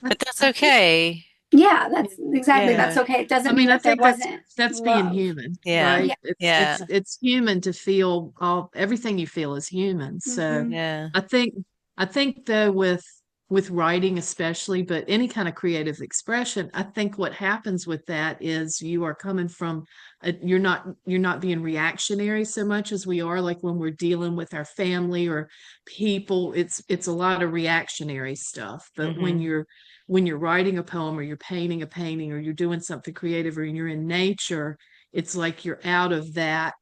A: But that's
B: I think
A: okay.
C: Yeah, that's exactly. That's
A: Yeah.
C: okay. It doesn't
B: I
C: mean
B: mean, I
C: that there
B: think
C: wasn't
B: that's being
C: love.
B: human,
A: Yeah.
B: right?
C: Yeah.
A: Yeah.
B: It's human to feel everything you feel is human. So
C: Hmm.
A: Yeah.
B: I think I think though with writing especially, but any kind of creative expression, I think what happens with that is you are coming from you're not being reactionary so much as we are like when we're dealing with our family or people. It's a lot of reactionary stuff. But
A: Hmm.
B: when you're writing a poem or you're painting a painting or you're doing something creative or you're in nature, it's like you're out of that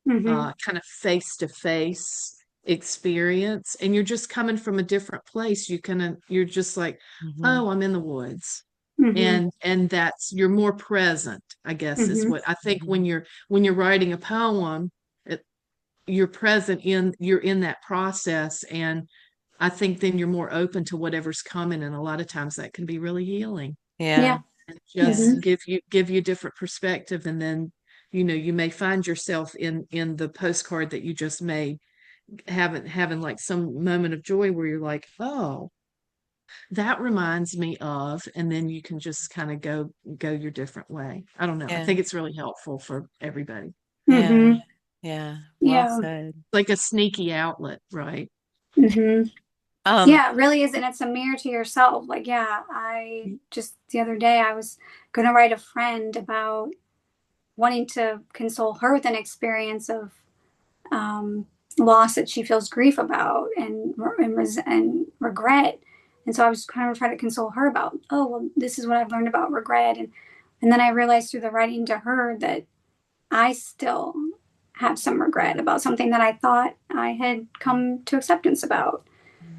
C: Hmm.
B: kind of face to face experience and you're just coming from a different place. You're just like,
A: Hmm.
B: oh, I'm in the woods.
C: Hmm.
B: And that's you're more present, I guess, is
C: Hmm.
B: what I think
A: Hmm.
B: when you're writing a poem, it, you're in that process. And I think then you're more open to whatever's coming. And a lot of times that can be really healing
A: Yeah.
C: Yeah.
B: and
C: Hmm.
B: just give you different perspective. And then, you may find yourself in the postcard that you just made, having like some moment of joy where you're like, oh, that reminds me of, and then you can just kind of go your different way. I don't know. I
A: Yeah.
B: think it's really helpful for everybody.
A: Yeah.
C: Hmm.
A: Yeah. Well
C: Yeah.
A: said.
B: Like a sneaky outlet, right?
C: Hmm.
A: Um,
C: Yeah, it really is. And it's a mirror to yourself. Like, yeah, I just the other day I was going to write a friend about wanting to console her with an experience of um, loss that she feels grief about and regret. And so I was kind of trying to console her about, oh, well, this is what I've learned about regret. And then I realized through the writing to her that I still have some regret about something that I thought I had come to acceptance about.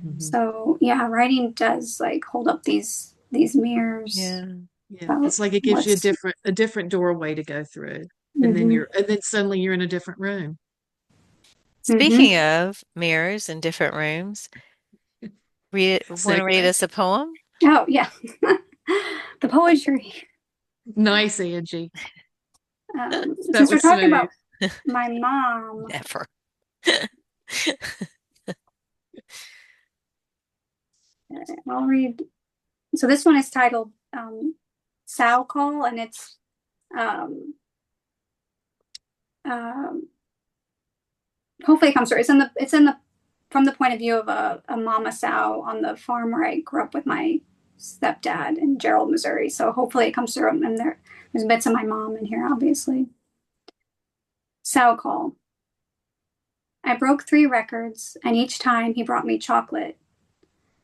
B: Mhm.
C: So yeah, writing does like hold up these mirrors
A: yeah.
B: Yeah,
C: about
B: it's like it gives you
C: what's.
B: a different doorway to go through,
C: Hmm.
B: and then suddenly you're in a different room.
C: Hmm.
A: Speaking of mirrors in different rooms, want to read
B: Segue.
A: us a poem?
C: Oh yeah, the poetry.
B: Nice, Angie. That
C: Since we're
B: was
C: talking
B: smooth.
C: about my mom,
A: Never.
C: I'll read. So this one is titled "Sow Call," and it's um, um, hopefully it comes through. It's in the from the point of view of a mama sow on the farm where I grew up with my stepdad in Gerald, Missouri. So hopefully it comes through. And there's bits of my mom in here, obviously. Sow Call. I broke 3 records, and each time he brought me chocolate.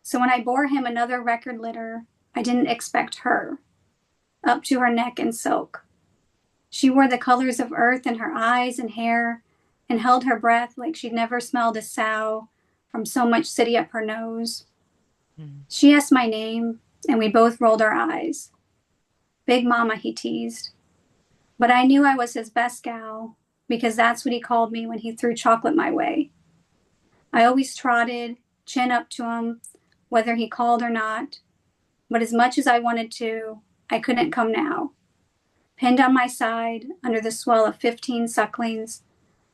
C: So when I bore him another record litter, I didn't expect her, up to her neck in silk. She wore the colors of earth in her eyes and hair, and held her breath like she'd never smelled a sow from so much city up her nose.
A: Mm.
C: She asked my name, and we both rolled our eyes. Big Mama, he teased. But I knew I was his best gal, because that's what he called me when he threw chocolate my way. I always trotted, chin up to him, whether he called or not, but as much as I wanted to, I couldn't come now. Pinned on my side, under the swell of 15 sucklings,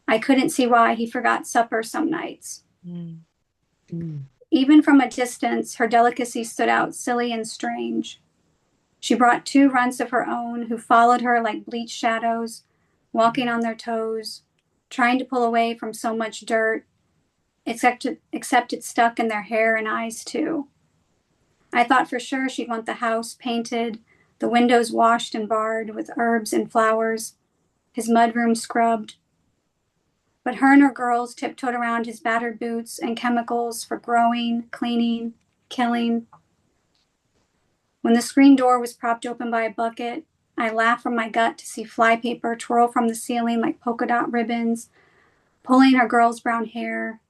C: I couldn't see why he forgot supper some nights.
A: Mm.
B: Mm.
C: Even from a distance, her delicacy stood out silly and strange. She brought 2 runts of her own who followed her like bleached shadows, walking on their toes, trying to pull away from so much dirt, except it stuck in their hair and eyes too. I thought for sure she'd want the house painted, the windows washed and barred with herbs and flowers, his mudroom scrubbed. But her and her girls tiptoed around his battered boots and chemicals for growing, cleaning, killing. When the screen door was propped open by a bucket, I laughed from my gut to see flypaper twirl from the ceiling like polka dot ribbons, pulling her girls' brown hair,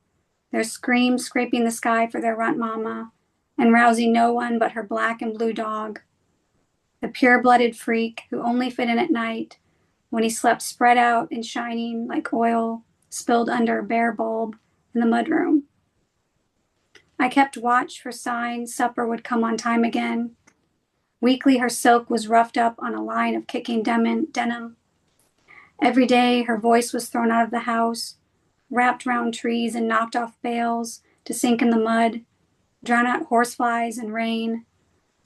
C: their screams scraping the sky for their runt mama, and rousing no one but her black and blue dog, the pure-blooded freak who only fit in at night when he slept spread out and shining like oil spilled under a bare bulb in the mudroom. I kept watch for signs supper would come on time again. Weekly, her silk was roughed up on a line of kicking denim. Every day, her voice was thrown out of the house, wrapped round trees and knocked off bales to sink in the mud, drown out horseflies and rain,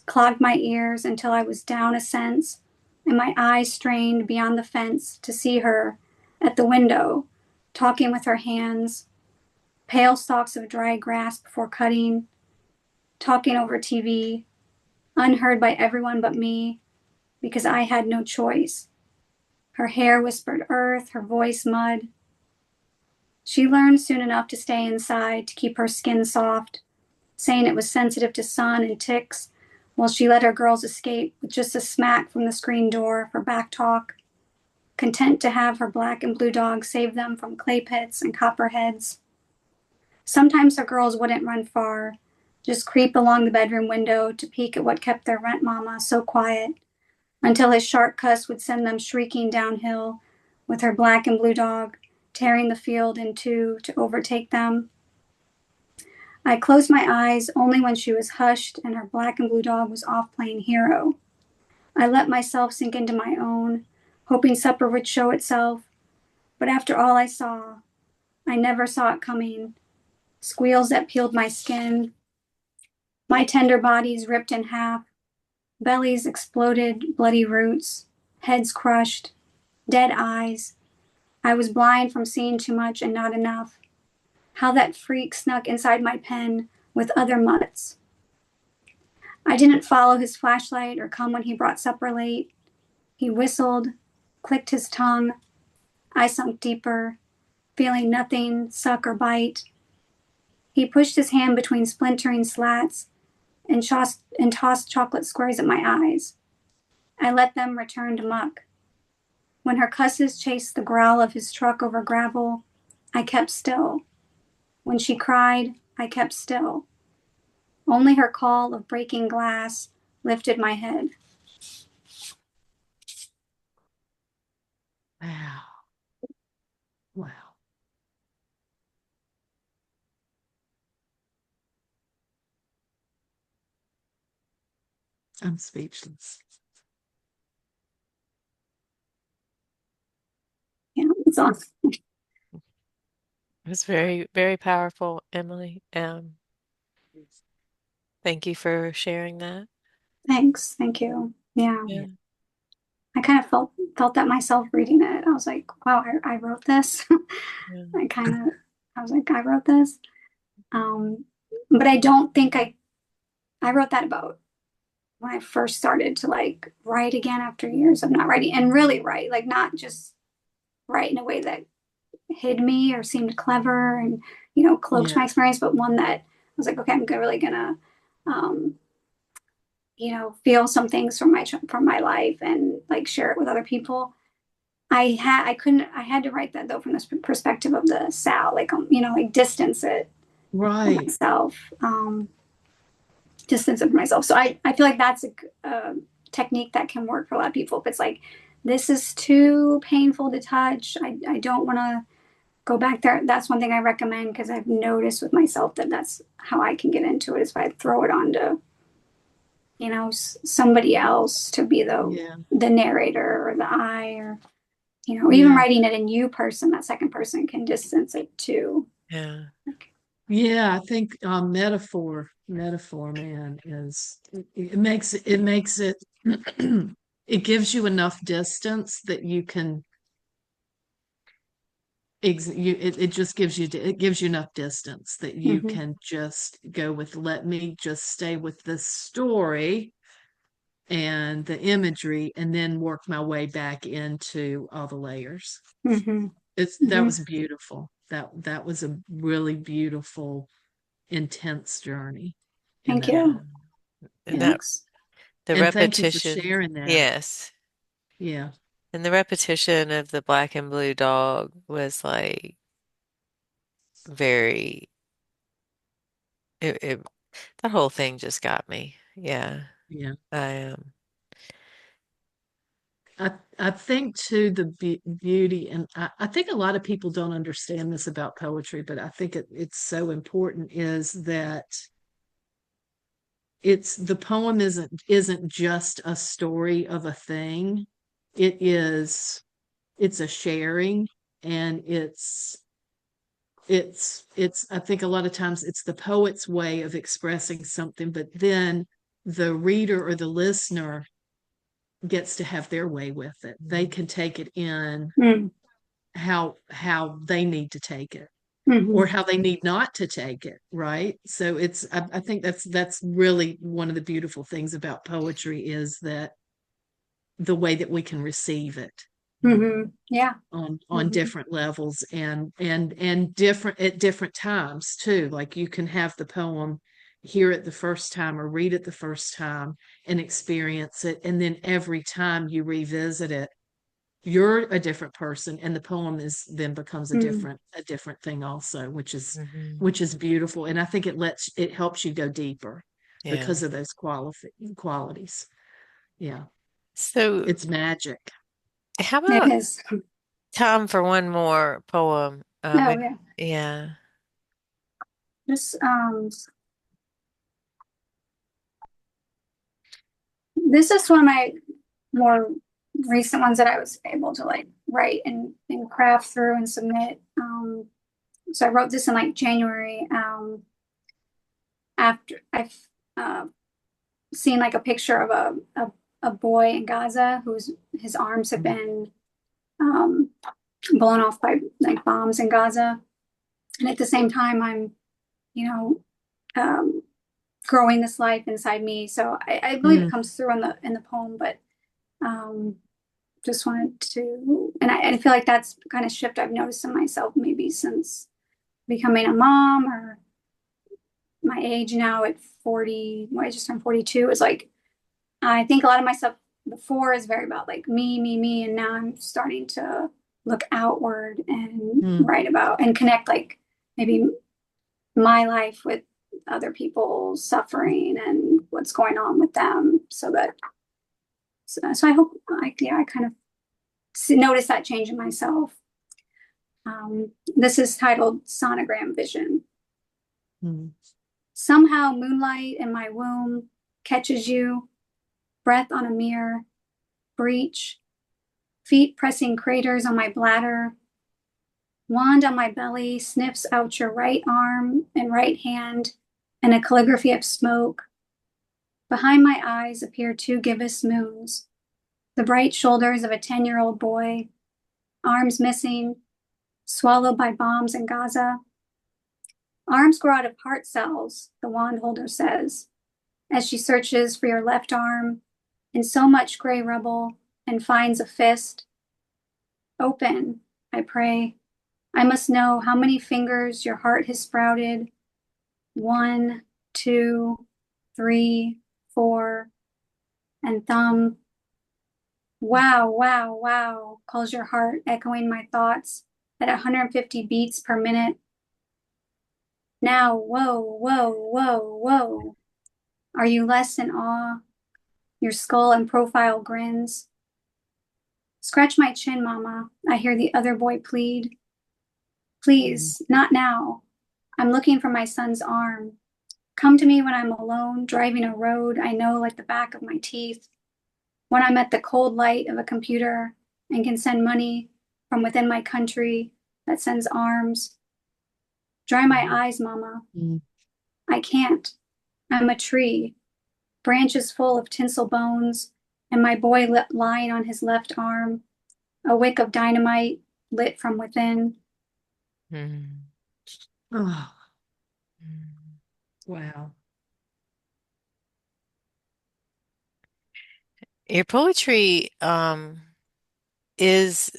C: clogged my ears until I was down a sense, and my eyes strained beyond the fence to see her at the window, talking with her hands, pale stalks of dry grass before cutting, talking over TV, unheard by everyone but me, because I had no choice. Her hair whispered earth, her voice mud. She learned soon enough to stay inside to keep her skin soft, saying it was sensitive to sun and ticks, while she let her girls escape with just a smack from the screen door for back talk, content to have her black and blue dog save them from clay pits and copperheads. Sometimes her girls wouldn't run far, just creep along the bedroom window to peek at what kept their rent mama so quiet, until his sharp cuss would send them shrieking downhill with her black and blue dog tearing the field in two to overtake them. I closed my eyes only when she was hushed and her black and blue dog was off playing hero. I let myself sink into my own, hoping supper would show itself, but after all I never saw it coming. Squeals that peeled my skin, my tender bodies ripped in half, bellies exploded, bloody roots, heads crushed, dead eyes. I was blind from seeing too much and not enough. How that freak snuck inside my pen with other mutts. I didn't follow his flashlight or come when he brought supper late. He whistled, clicked his tongue. I sunk deeper, feeling nothing suck or bite. He pushed his hand between splintering slats and tossed chocolate squares at my eyes. I let them return to muck. When her cusses chased the growl of his truck over gravel, I kept still. When she cried, I kept still. Only her call of breaking glass lifted my head.
B: Wow. Wow. I'm speechless.
C: Yeah, it's awesome.
A: It was very, very powerful, Emily. Thank you for sharing that.
C: Thanks. Thank you. Yeah.
A: Yeah.
C: I kind of felt that myself reading it. I was like, wow, I wrote this.
A: Yeah.
C: I was like, I wrote this. But I don't think I wrote that about when I first started to like write again after years of not writing and really write, like not just write in a way that hid me or seemed clever and, cloaked
B: Yeah.
C: my experience, but one that I was like, okay, I'm really gonna, um, feel some things from my life and like share it with other people. I had to write that though from this perspective of the Sal, like, like distance it from
B: Right.
C: myself, distance it from myself. So I feel like that's a technique that can work for a lot of people. If it's like, this is too painful to touch, I don't want to go back there. That's one thing I recommend because I've noticed with myself that that's how I can get into it is if I throw it onto, somebody else to be
B: Yeah.
C: the narrator or the I or even
B: Yeah.
C: writing it in you person, that second person can distance it too.
A: Yeah.
B: Yeah. I think metaphor, man, it makes it it gives you enough distance that you can it just gives you enough distance that you
C: Mm-hmm.
B: can just go with, let me just stay with this story and the imagery and then work my way back into all the layers.
C: Mm-hmm.
B: That
C: Mm-hmm.
B: was beautiful. That was a really beautiful, intense journey in
C: Thank
B: that
A: Yeah.
C: you.
B: poem.
A: And
B: Yeah.
A: that
C: Thanks.
A: the
B: And thank you for
A: repetition,
B: sharing that.
A: yes.
B: Yeah.
A: And the repetition of the black and blue dog was like very it that whole thing just got me. Yeah.
B: Yeah.
A: I am.
B: I think too the beauty, and I think a lot of people don't understand this about poetry, but I think it's so important, is that the poem isn't just a story of a thing. It's a sharing, and it's I think a lot of times it's the poet's way of expressing something, but then the reader or the listener gets to have their way with it. They can take it in
C: Mm.
B: how they need to take it,
C: Hmm.
B: or how they need not to take it, right? So I think that's really one of the beautiful things about poetry, is that the way that we can receive it
C: Hmm. Yeah.
B: on
C: Hmm.
B: different levels, and different at different times too. Like, you can have the poem, hear it the first time or read it the first time and experience it, and then every time you revisit it, you're a different person, and the poem is then becomes
C: Mm.
B: a different thing also,
A: Mhm.
B: which is beautiful. And I think it helps you go deeper
A: Yeah.
B: because of those qualities. Yeah,
A: So,
B: it's magic.
A: how
C: It
A: about
C: is.
A: time for one more poem?
C: Oh yeah.
A: Yeah.
C: Just this is one of my more recent ones that I was able to like write and craft through and submit. So I wrote this in like January, after I've uh, seen like a picture of a boy in Gaza whose his arms have been um, blown off by like bombs in Gaza. And at the same time, I'm, you know, um, growing this life inside me. So I believe it
A: Mm.
C: comes through in the poem, but um, just wanted to, and I feel like that's the kind of shift I've noticed in myself maybe since becoming a mom, or my age now at 40. Well, I just turned 42. Is like, I think a lot of my stuff before is very about like me, and now I'm starting to look outward and
B: Mm.
C: write about and connect like maybe my life with other people's suffering and what's going on with them. So I hope I kind of notice that change in myself. This is titled Sonogram Vision.
B: Mm.
C: Somehow moonlight in my womb catches you, breath on a mirror, breach, feet pressing craters on my bladder, wand on my belly sniffs out your right arm and right hand, and a calligraphy of smoke. Behind my eyes appear two gibbous moons, the bright shoulders of a 10-year-old boy, arms missing, swallowed by bombs in Gaza. Arms grow out of heart cells, the wand holder says, as she searches for your left arm in so much gray rubble and finds a fist. Open, I pray. I must know how many fingers your heart has sprouted. 1, 2, 3, 4, and thumb. Wow, wow, wow, calls your heart, echoing my thoughts at 150 beats per minute. Now, whoa, whoa, whoa, whoa. Are you less in awe? Your skull and profile grins. Scratch my chin, Mama. I hear the other boy plead. Please, not now. I'm looking for my son's arm. Come to me when I'm alone, driving a road I know like the back of my teeth. When I'm at the cold light of a computer and can send money from within my country that sends arms. Dry my eyes, Mama.
B: Mm.
C: I can't. I'm a tree, branches full of tinsel bones, and my boy lying on his left arm, a wick of dynamite lit from within.
A: Mm.
B: Oh,
A: Mm.
B: wow.
A: Your poetry is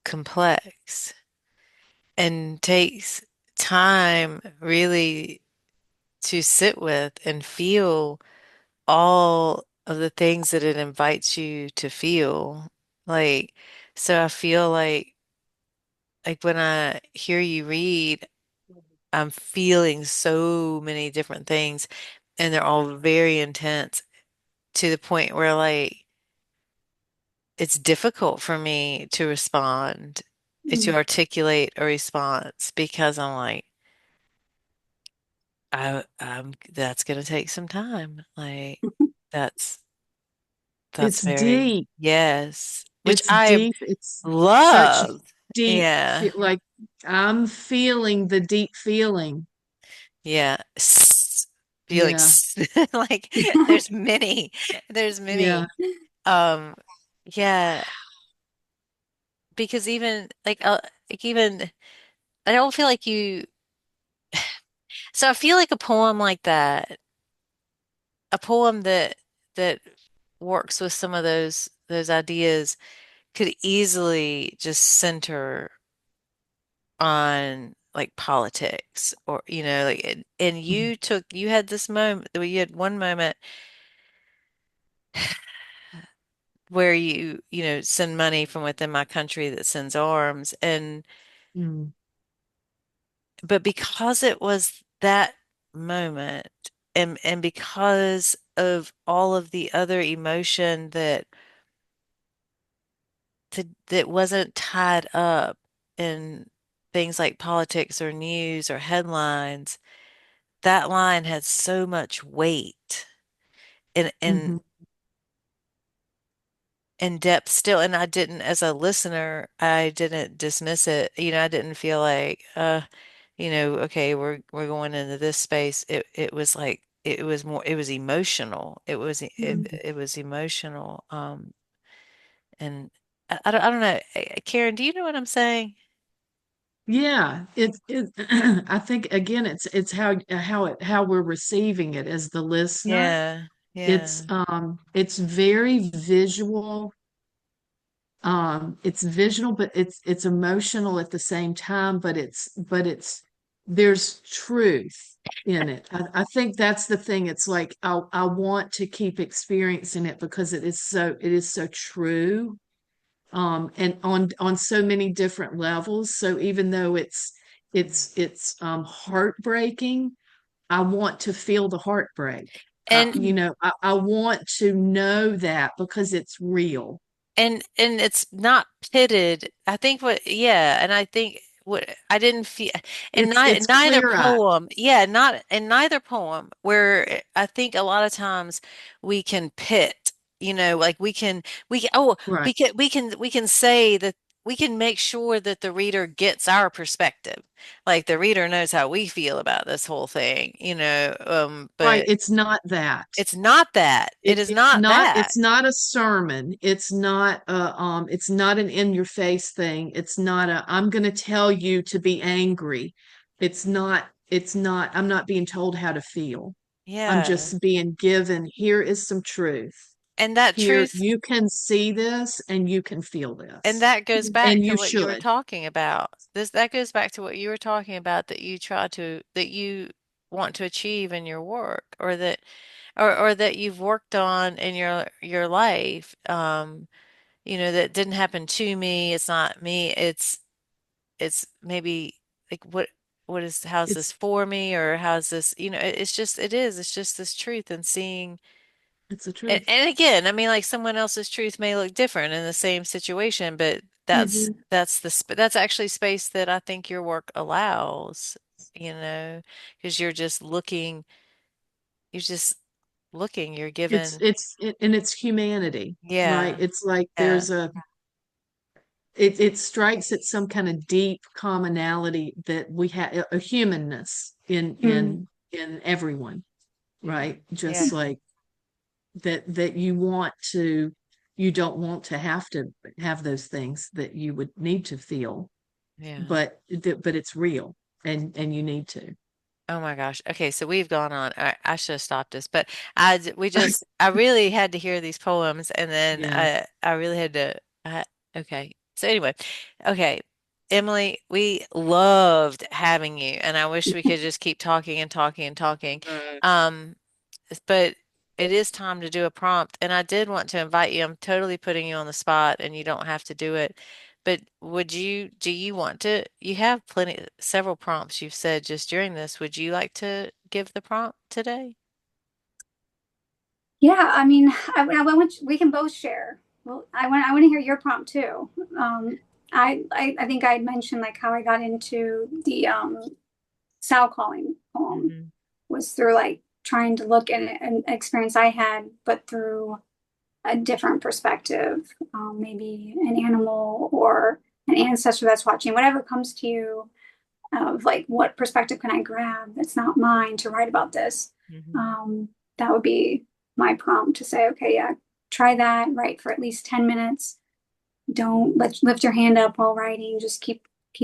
A: complex and takes time really to sit with and feel all of the things that it invites you to feel. Like, so I feel like when I hear you read, I'm feeling so many different things, and they're all very intense to the point where like it's difficult for me to respond, to
C: Mm.
A: articulate a response because I'm like, that's gonna take some time. Like that's
B: It's
A: very,
B: deep.
A: yes, which
B: It's
A: I
B: deep. It's such
A: love.
B: deep,
A: Yeah.
B: like, I'm feeling the deep feeling.
A: Yeah.
B: Yeah.
A: feelings. Like there's many, there's
B: Yeah.
A: many. Um, yeah, because even like even I don't feel like you. So I feel like a poem like that, a poem that works with some of those ideas could easily just center on like politics or like and
B: Mhm.
A: you had this moment you had one moment where you send money from within my country that sends arms and
B: Mm.
A: but because it was that moment and because of all of the other emotion that wasn't tied up in things like politics or news or headlines, that line had so much weight and and
B: Mhm.
A: and depth still. And I didn't, as a listener, I didn't dismiss it. I didn't feel like, okay, we're going into this space. It was like it was more. It was emotional.
B: Mhm.
A: It was emotional. And I don't know, Karen, do you know what I'm saying?
B: Yeah, I think again it's how we're receiving it as the listener.
A: Yeah, yeah,
B: It's very visual. It's visual, but it's emotional at the same time, but it's there's truth in it. I think that's the thing. It's like I want to keep experiencing it because it is so true. And on so many different levels. So even though it's heartbreaking, I want to feel the heartbreak.
A: and
B: I want to know that because it's real.
A: and it's not pitted. I think what yeah, and I think what I didn't feel in
B: It's
A: neither
B: clear-eyed.
A: poem, yeah, not in neither poem where I think a lot of times we can pit, like
B: Right.
A: we can say that we can make sure that the reader gets our perspective. Like the reader knows how we feel about this whole thing,
B: Right.
A: but
B: It's not that.
A: it's not that. It is
B: It's
A: not
B: not
A: that.
B: it's not a sermon. It's not an in your face thing. It's not a I'm going to tell you to be angry. It's not I'm not being told how to feel. I'm
A: Yeah.
B: just being given here is some truth.
A: And that
B: Here
A: truth
B: you can see this and you can feel
A: And
B: this.
A: that goes back
B: And
A: to
B: you
A: what you were
B: should.
A: talking about. That goes back to what you were talking about that you want to achieve in your work or that you've worked on in your life. That didn't happen to me. It's not me. It's maybe like how's this
B: It's
A: for me or how's this, it's just this truth and seeing
B: it's the truth.
A: and again, I mean, like someone else's truth may look different in the same situation, but
B: Hmm.
A: that's actually space that I think your work allows, because you're just looking, you're given,
B: And it's humanity, right?
A: yeah,
B: It's like
A: yeah,
B: it strikes at some kind of deep commonality that we have a humanness
C: Mm.
B: in everyone, right? Just
A: yeah,
B: like that you don't want to have those things that you would need to feel,
A: yeah.
B: but it's real and you need to.
A: Oh my gosh. Okay, so we've gone on. I should have stopped this, but I really had to hear these poems, and then
B: Yeah.
A: I really had to. Okay. So anyway, okay, Emily, we loved having you, and I wish we could just keep talking and talking and talking.
B: Right.
A: Um, but it is time to do a prompt, and I did want to invite you. I'm totally putting you on the spot, and you don't have to do it. But do you want to, you have several prompts you've said just during this. Would you like to give the prompt today?
C: Yeah, I mean, we can both share. Well, I want to hear your prompt too. Um, I think I had mentioned like how I got into the sow calling poem
A: Hmm.
C: was through like trying to look at an experience I had, but through a different perspective, maybe an animal or an ancestor that's watching, whatever comes to you. of like what perspective can I grab that's not mine to write about this.
A: Mhm.
C: Um, that would be my prompt to say, okay, yeah, try that, write for at least 10 minutes. Don't lift your hand up while writing. Just keep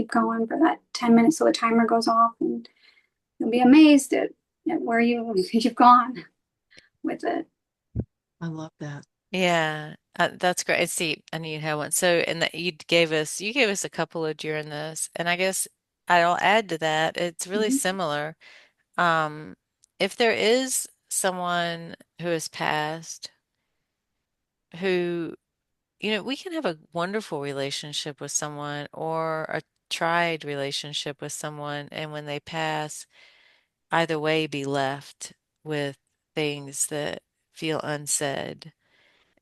C: going for that 10 minutes so the timer goes off, and you'll be amazed at where you've gone with it.
B: I love that.
A: Yeah, that's great. See, I knew you had one. So, and that you gave us a couple of during this, and I guess I'll add to that. It's really
C: Mhm.
A: similar. Um, if there is someone who has passed, who, we can have a wonderful relationship with someone or a tried relationship with someone, and when they pass, either way, be left with things that feel unsaid.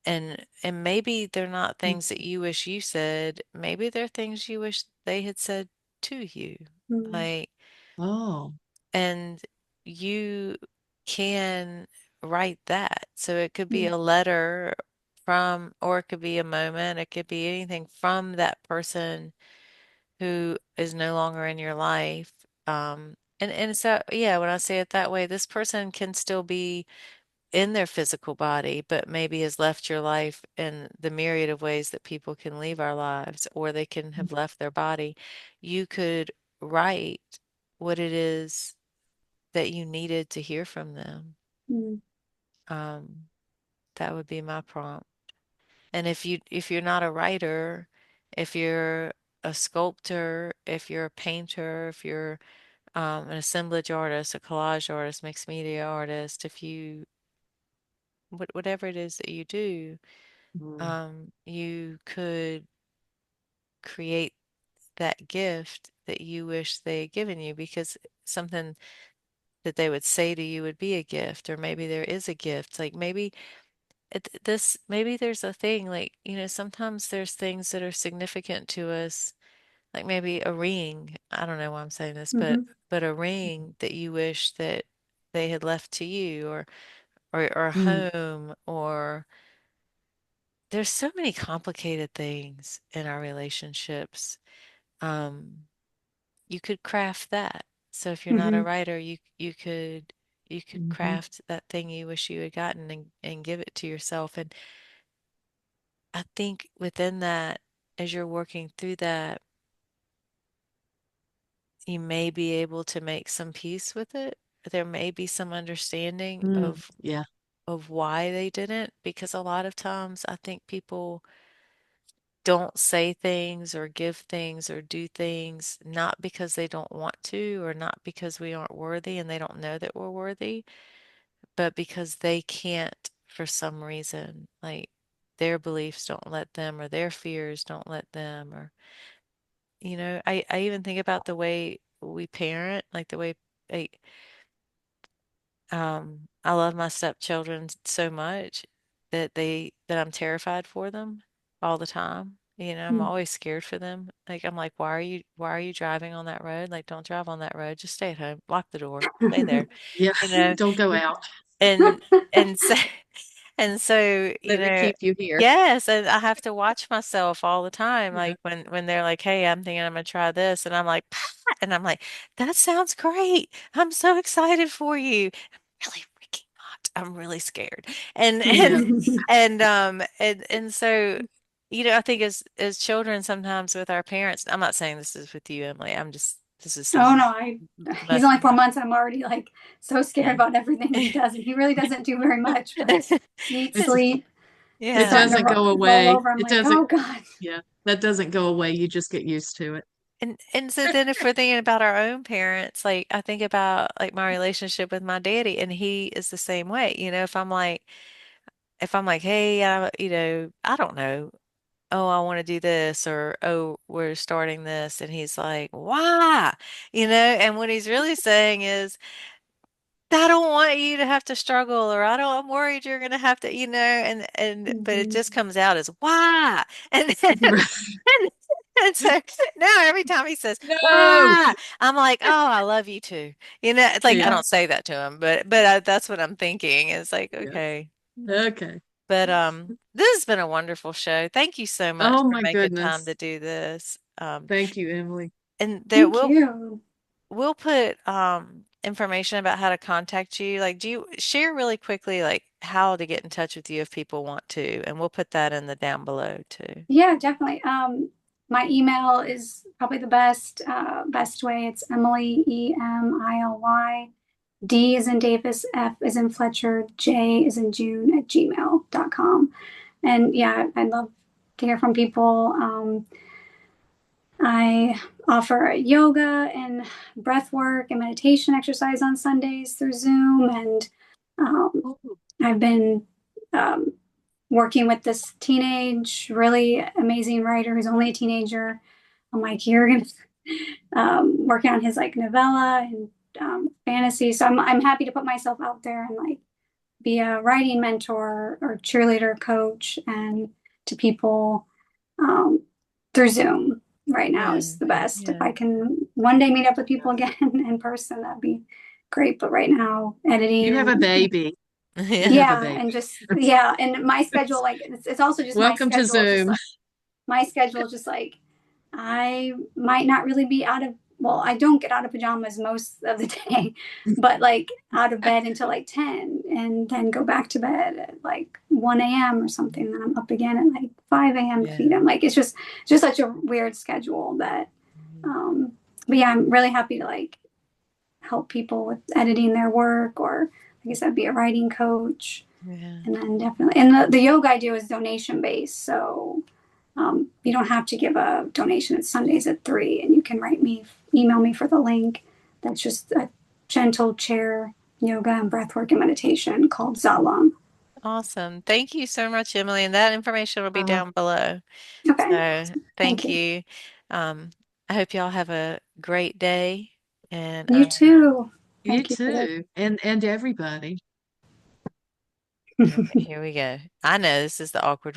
A: And maybe they're not things that you wish you said. Maybe they're things you wish they had said to you.
C: Mhm.
A: Like,
B: Oh.
A: and you can write that. So it could be
C: Mhm.
A: a letter from, or it could be a moment, it could be anything from that person who is no longer in your life. And so, yeah, when I say it that way, this person can still be in their physical body, but maybe has left your life in the myriad of ways that people can leave our lives, or they can have left their body. You could write what it is that you needed to hear from them.
C: Mhm.
A: Um, that would be my prompt. And if you're not a writer, if you're a sculptor, if you're a painter, if you're an assemblage artist, a collage artist, mixed media artist, if you whatever it is that you do,
B: Mm.
A: you could create that gift that you wish they had given you, because something that they would say to you would be a gift, or maybe there is a gift. Like maybe maybe there's a thing, like, sometimes there's things that are significant to us, like maybe a ring. I don't know why I'm saying this, but
C: Mhm.
A: a ring that you wish that they had left to you, or a
B: Mm.
A: home, or there's so many complicated things in our relationships. Um, you could craft that. So if you're not a
C: Mhm.
A: writer, you could
B: Mhm.
A: craft that thing you wish you had gotten, and give it to yourself. And I think within that, as you're working through that, you may be able to make some peace with it. There may be some understanding
B: Mm.
A: of
B: Yeah.
A: why they didn't, because a lot of times I think people don't say things or give things or do things not because they don't want to, or not because we aren't worthy and they don't know that we're worthy, but because they can't for some reason. Like their beliefs don't let them, or their fears don't let them, or I even think about the way we parent, like the way I, I love my stepchildren so much that I'm terrified for them all the time. I'm
C: Mhm.
A: always scared for them. Like I'm like, why are you driving on that road? Like, don't drive on that road. Just stay at home. Lock the door. Stay there.
B: Yeah.
A: You know,
B: Don't go out.
A: and and so and so,
B: Let me keep you here.
A: yes, and I have to watch myself all the time.
B: Yeah.
A: Like when they're like, "Hey, I'm thinking I'm gonna try this," and I'm like, "Pat," and I'm like, "That sounds great. I'm so excited for you." I'm really freaking not. I'm really scared. And
B: Yeah.
A: so, I think as children, sometimes with our parents, I'm not saying this is with you, Emily. This is
C: Oh
A: some
C: no, he's
A: must
C: only 4 months and I'm already like so scared
A: yeah.
C: about everything he does. And he really doesn't do very much, but eat,
B: It's
C: sleep,
B: it
A: Yeah.
C: starting to
B: doesn't go
C: roll
B: away.
C: over. I'm
B: It
C: like,
B: doesn't
C: oh God.
B: yeah. That doesn't go away. You just get used to it.
A: And so then if we're thinking about our own parents, like I think about like my relationship with my daddy, and he is the same way. If I'm like, hey, I don't know, oh, I want to do this, or oh, we're starting this, and he's like, why? And what he's really saying is, I don't want you to have to struggle, or I'm worried you're gonna have to, but it
C: Mhm.
A: just comes out as why. And then and so now every time he says,
B: No.
A: why? I'm like, oh, I love you too. It's like I
B: Yeah.
A: don't say that to him, but that's what I'm thinking. It's like,
B: Yeah.
A: okay.
B: Okay.
A: But this has been a wonderful show. Thank you so much
B: Oh
A: for
B: my
A: making time
B: goodness.
A: to do this.
B: Thank you, Emily.
A: And there
C: Thank
A: will
C: you.
A: we'll put information about how to contact you. Like, do you share really quickly like how to get in touch with you if people want to, and we'll put that in the down below too.
C: Yeah, definitely. My email is probably the best way. It's Emily, Emily, D is in Davis, F is in Fletcher, J is in June at gmail.com. And yeah, I'd love to hear from people. I offer yoga and breath work and meditation exercise on Sundays through Zoom. And um,
B: Oh,
C: I've been um, working with this teenage, really amazing writer who's only a teenager. I'm like, you're gonna working on his like novella and fantasy. So I'm happy to put myself out there and like be a writing mentor or cheerleader coach and to people um, through Zoom right now
A: Yeah,
C: is the best. If
A: yeah.
C: I can one day meet up with people again in person, that'd be great. But right now, editing
B: you have a
C: and
B: baby. You
A: Yeah.
B: have a
C: yeah,
B: baby.
C: and just yeah, and my schedule like it's also just my
B: Welcome to
C: schedule, just
B: Zoom.
C: like my schedule, just like I might not really be out of, well, I don't get out of pajamas most of the day, but like out of bed until like 10 and then go back to bed at like 1 a.m. or something. Then I'm up again at like 5 a.m. to
A: Yeah.
C: feed him. Like it's just such a weird schedule that, um, but yeah, I'm really happy to like help people with editing their work or like I said, be a writing coach.
A: Yeah.
C: And then definitely, and the yoga I do is donation based. So you don't have to give a donation. It's Sundays at 3, and you can email me for the link. That's just a gentle chair yoga and breathwork and meditation called Zalam.
A: Awesome. Thank you so much, Emily. And that information will be
B: Uh,
A: down below.
C: Okay,
A: So
C: thank
A: thank
C: you.
A: you. I hope y'all have a great day. And
C: You too.
B: you
C: Thank you for this.
B: too, and everybody.
A: here we go. I know this is the awkward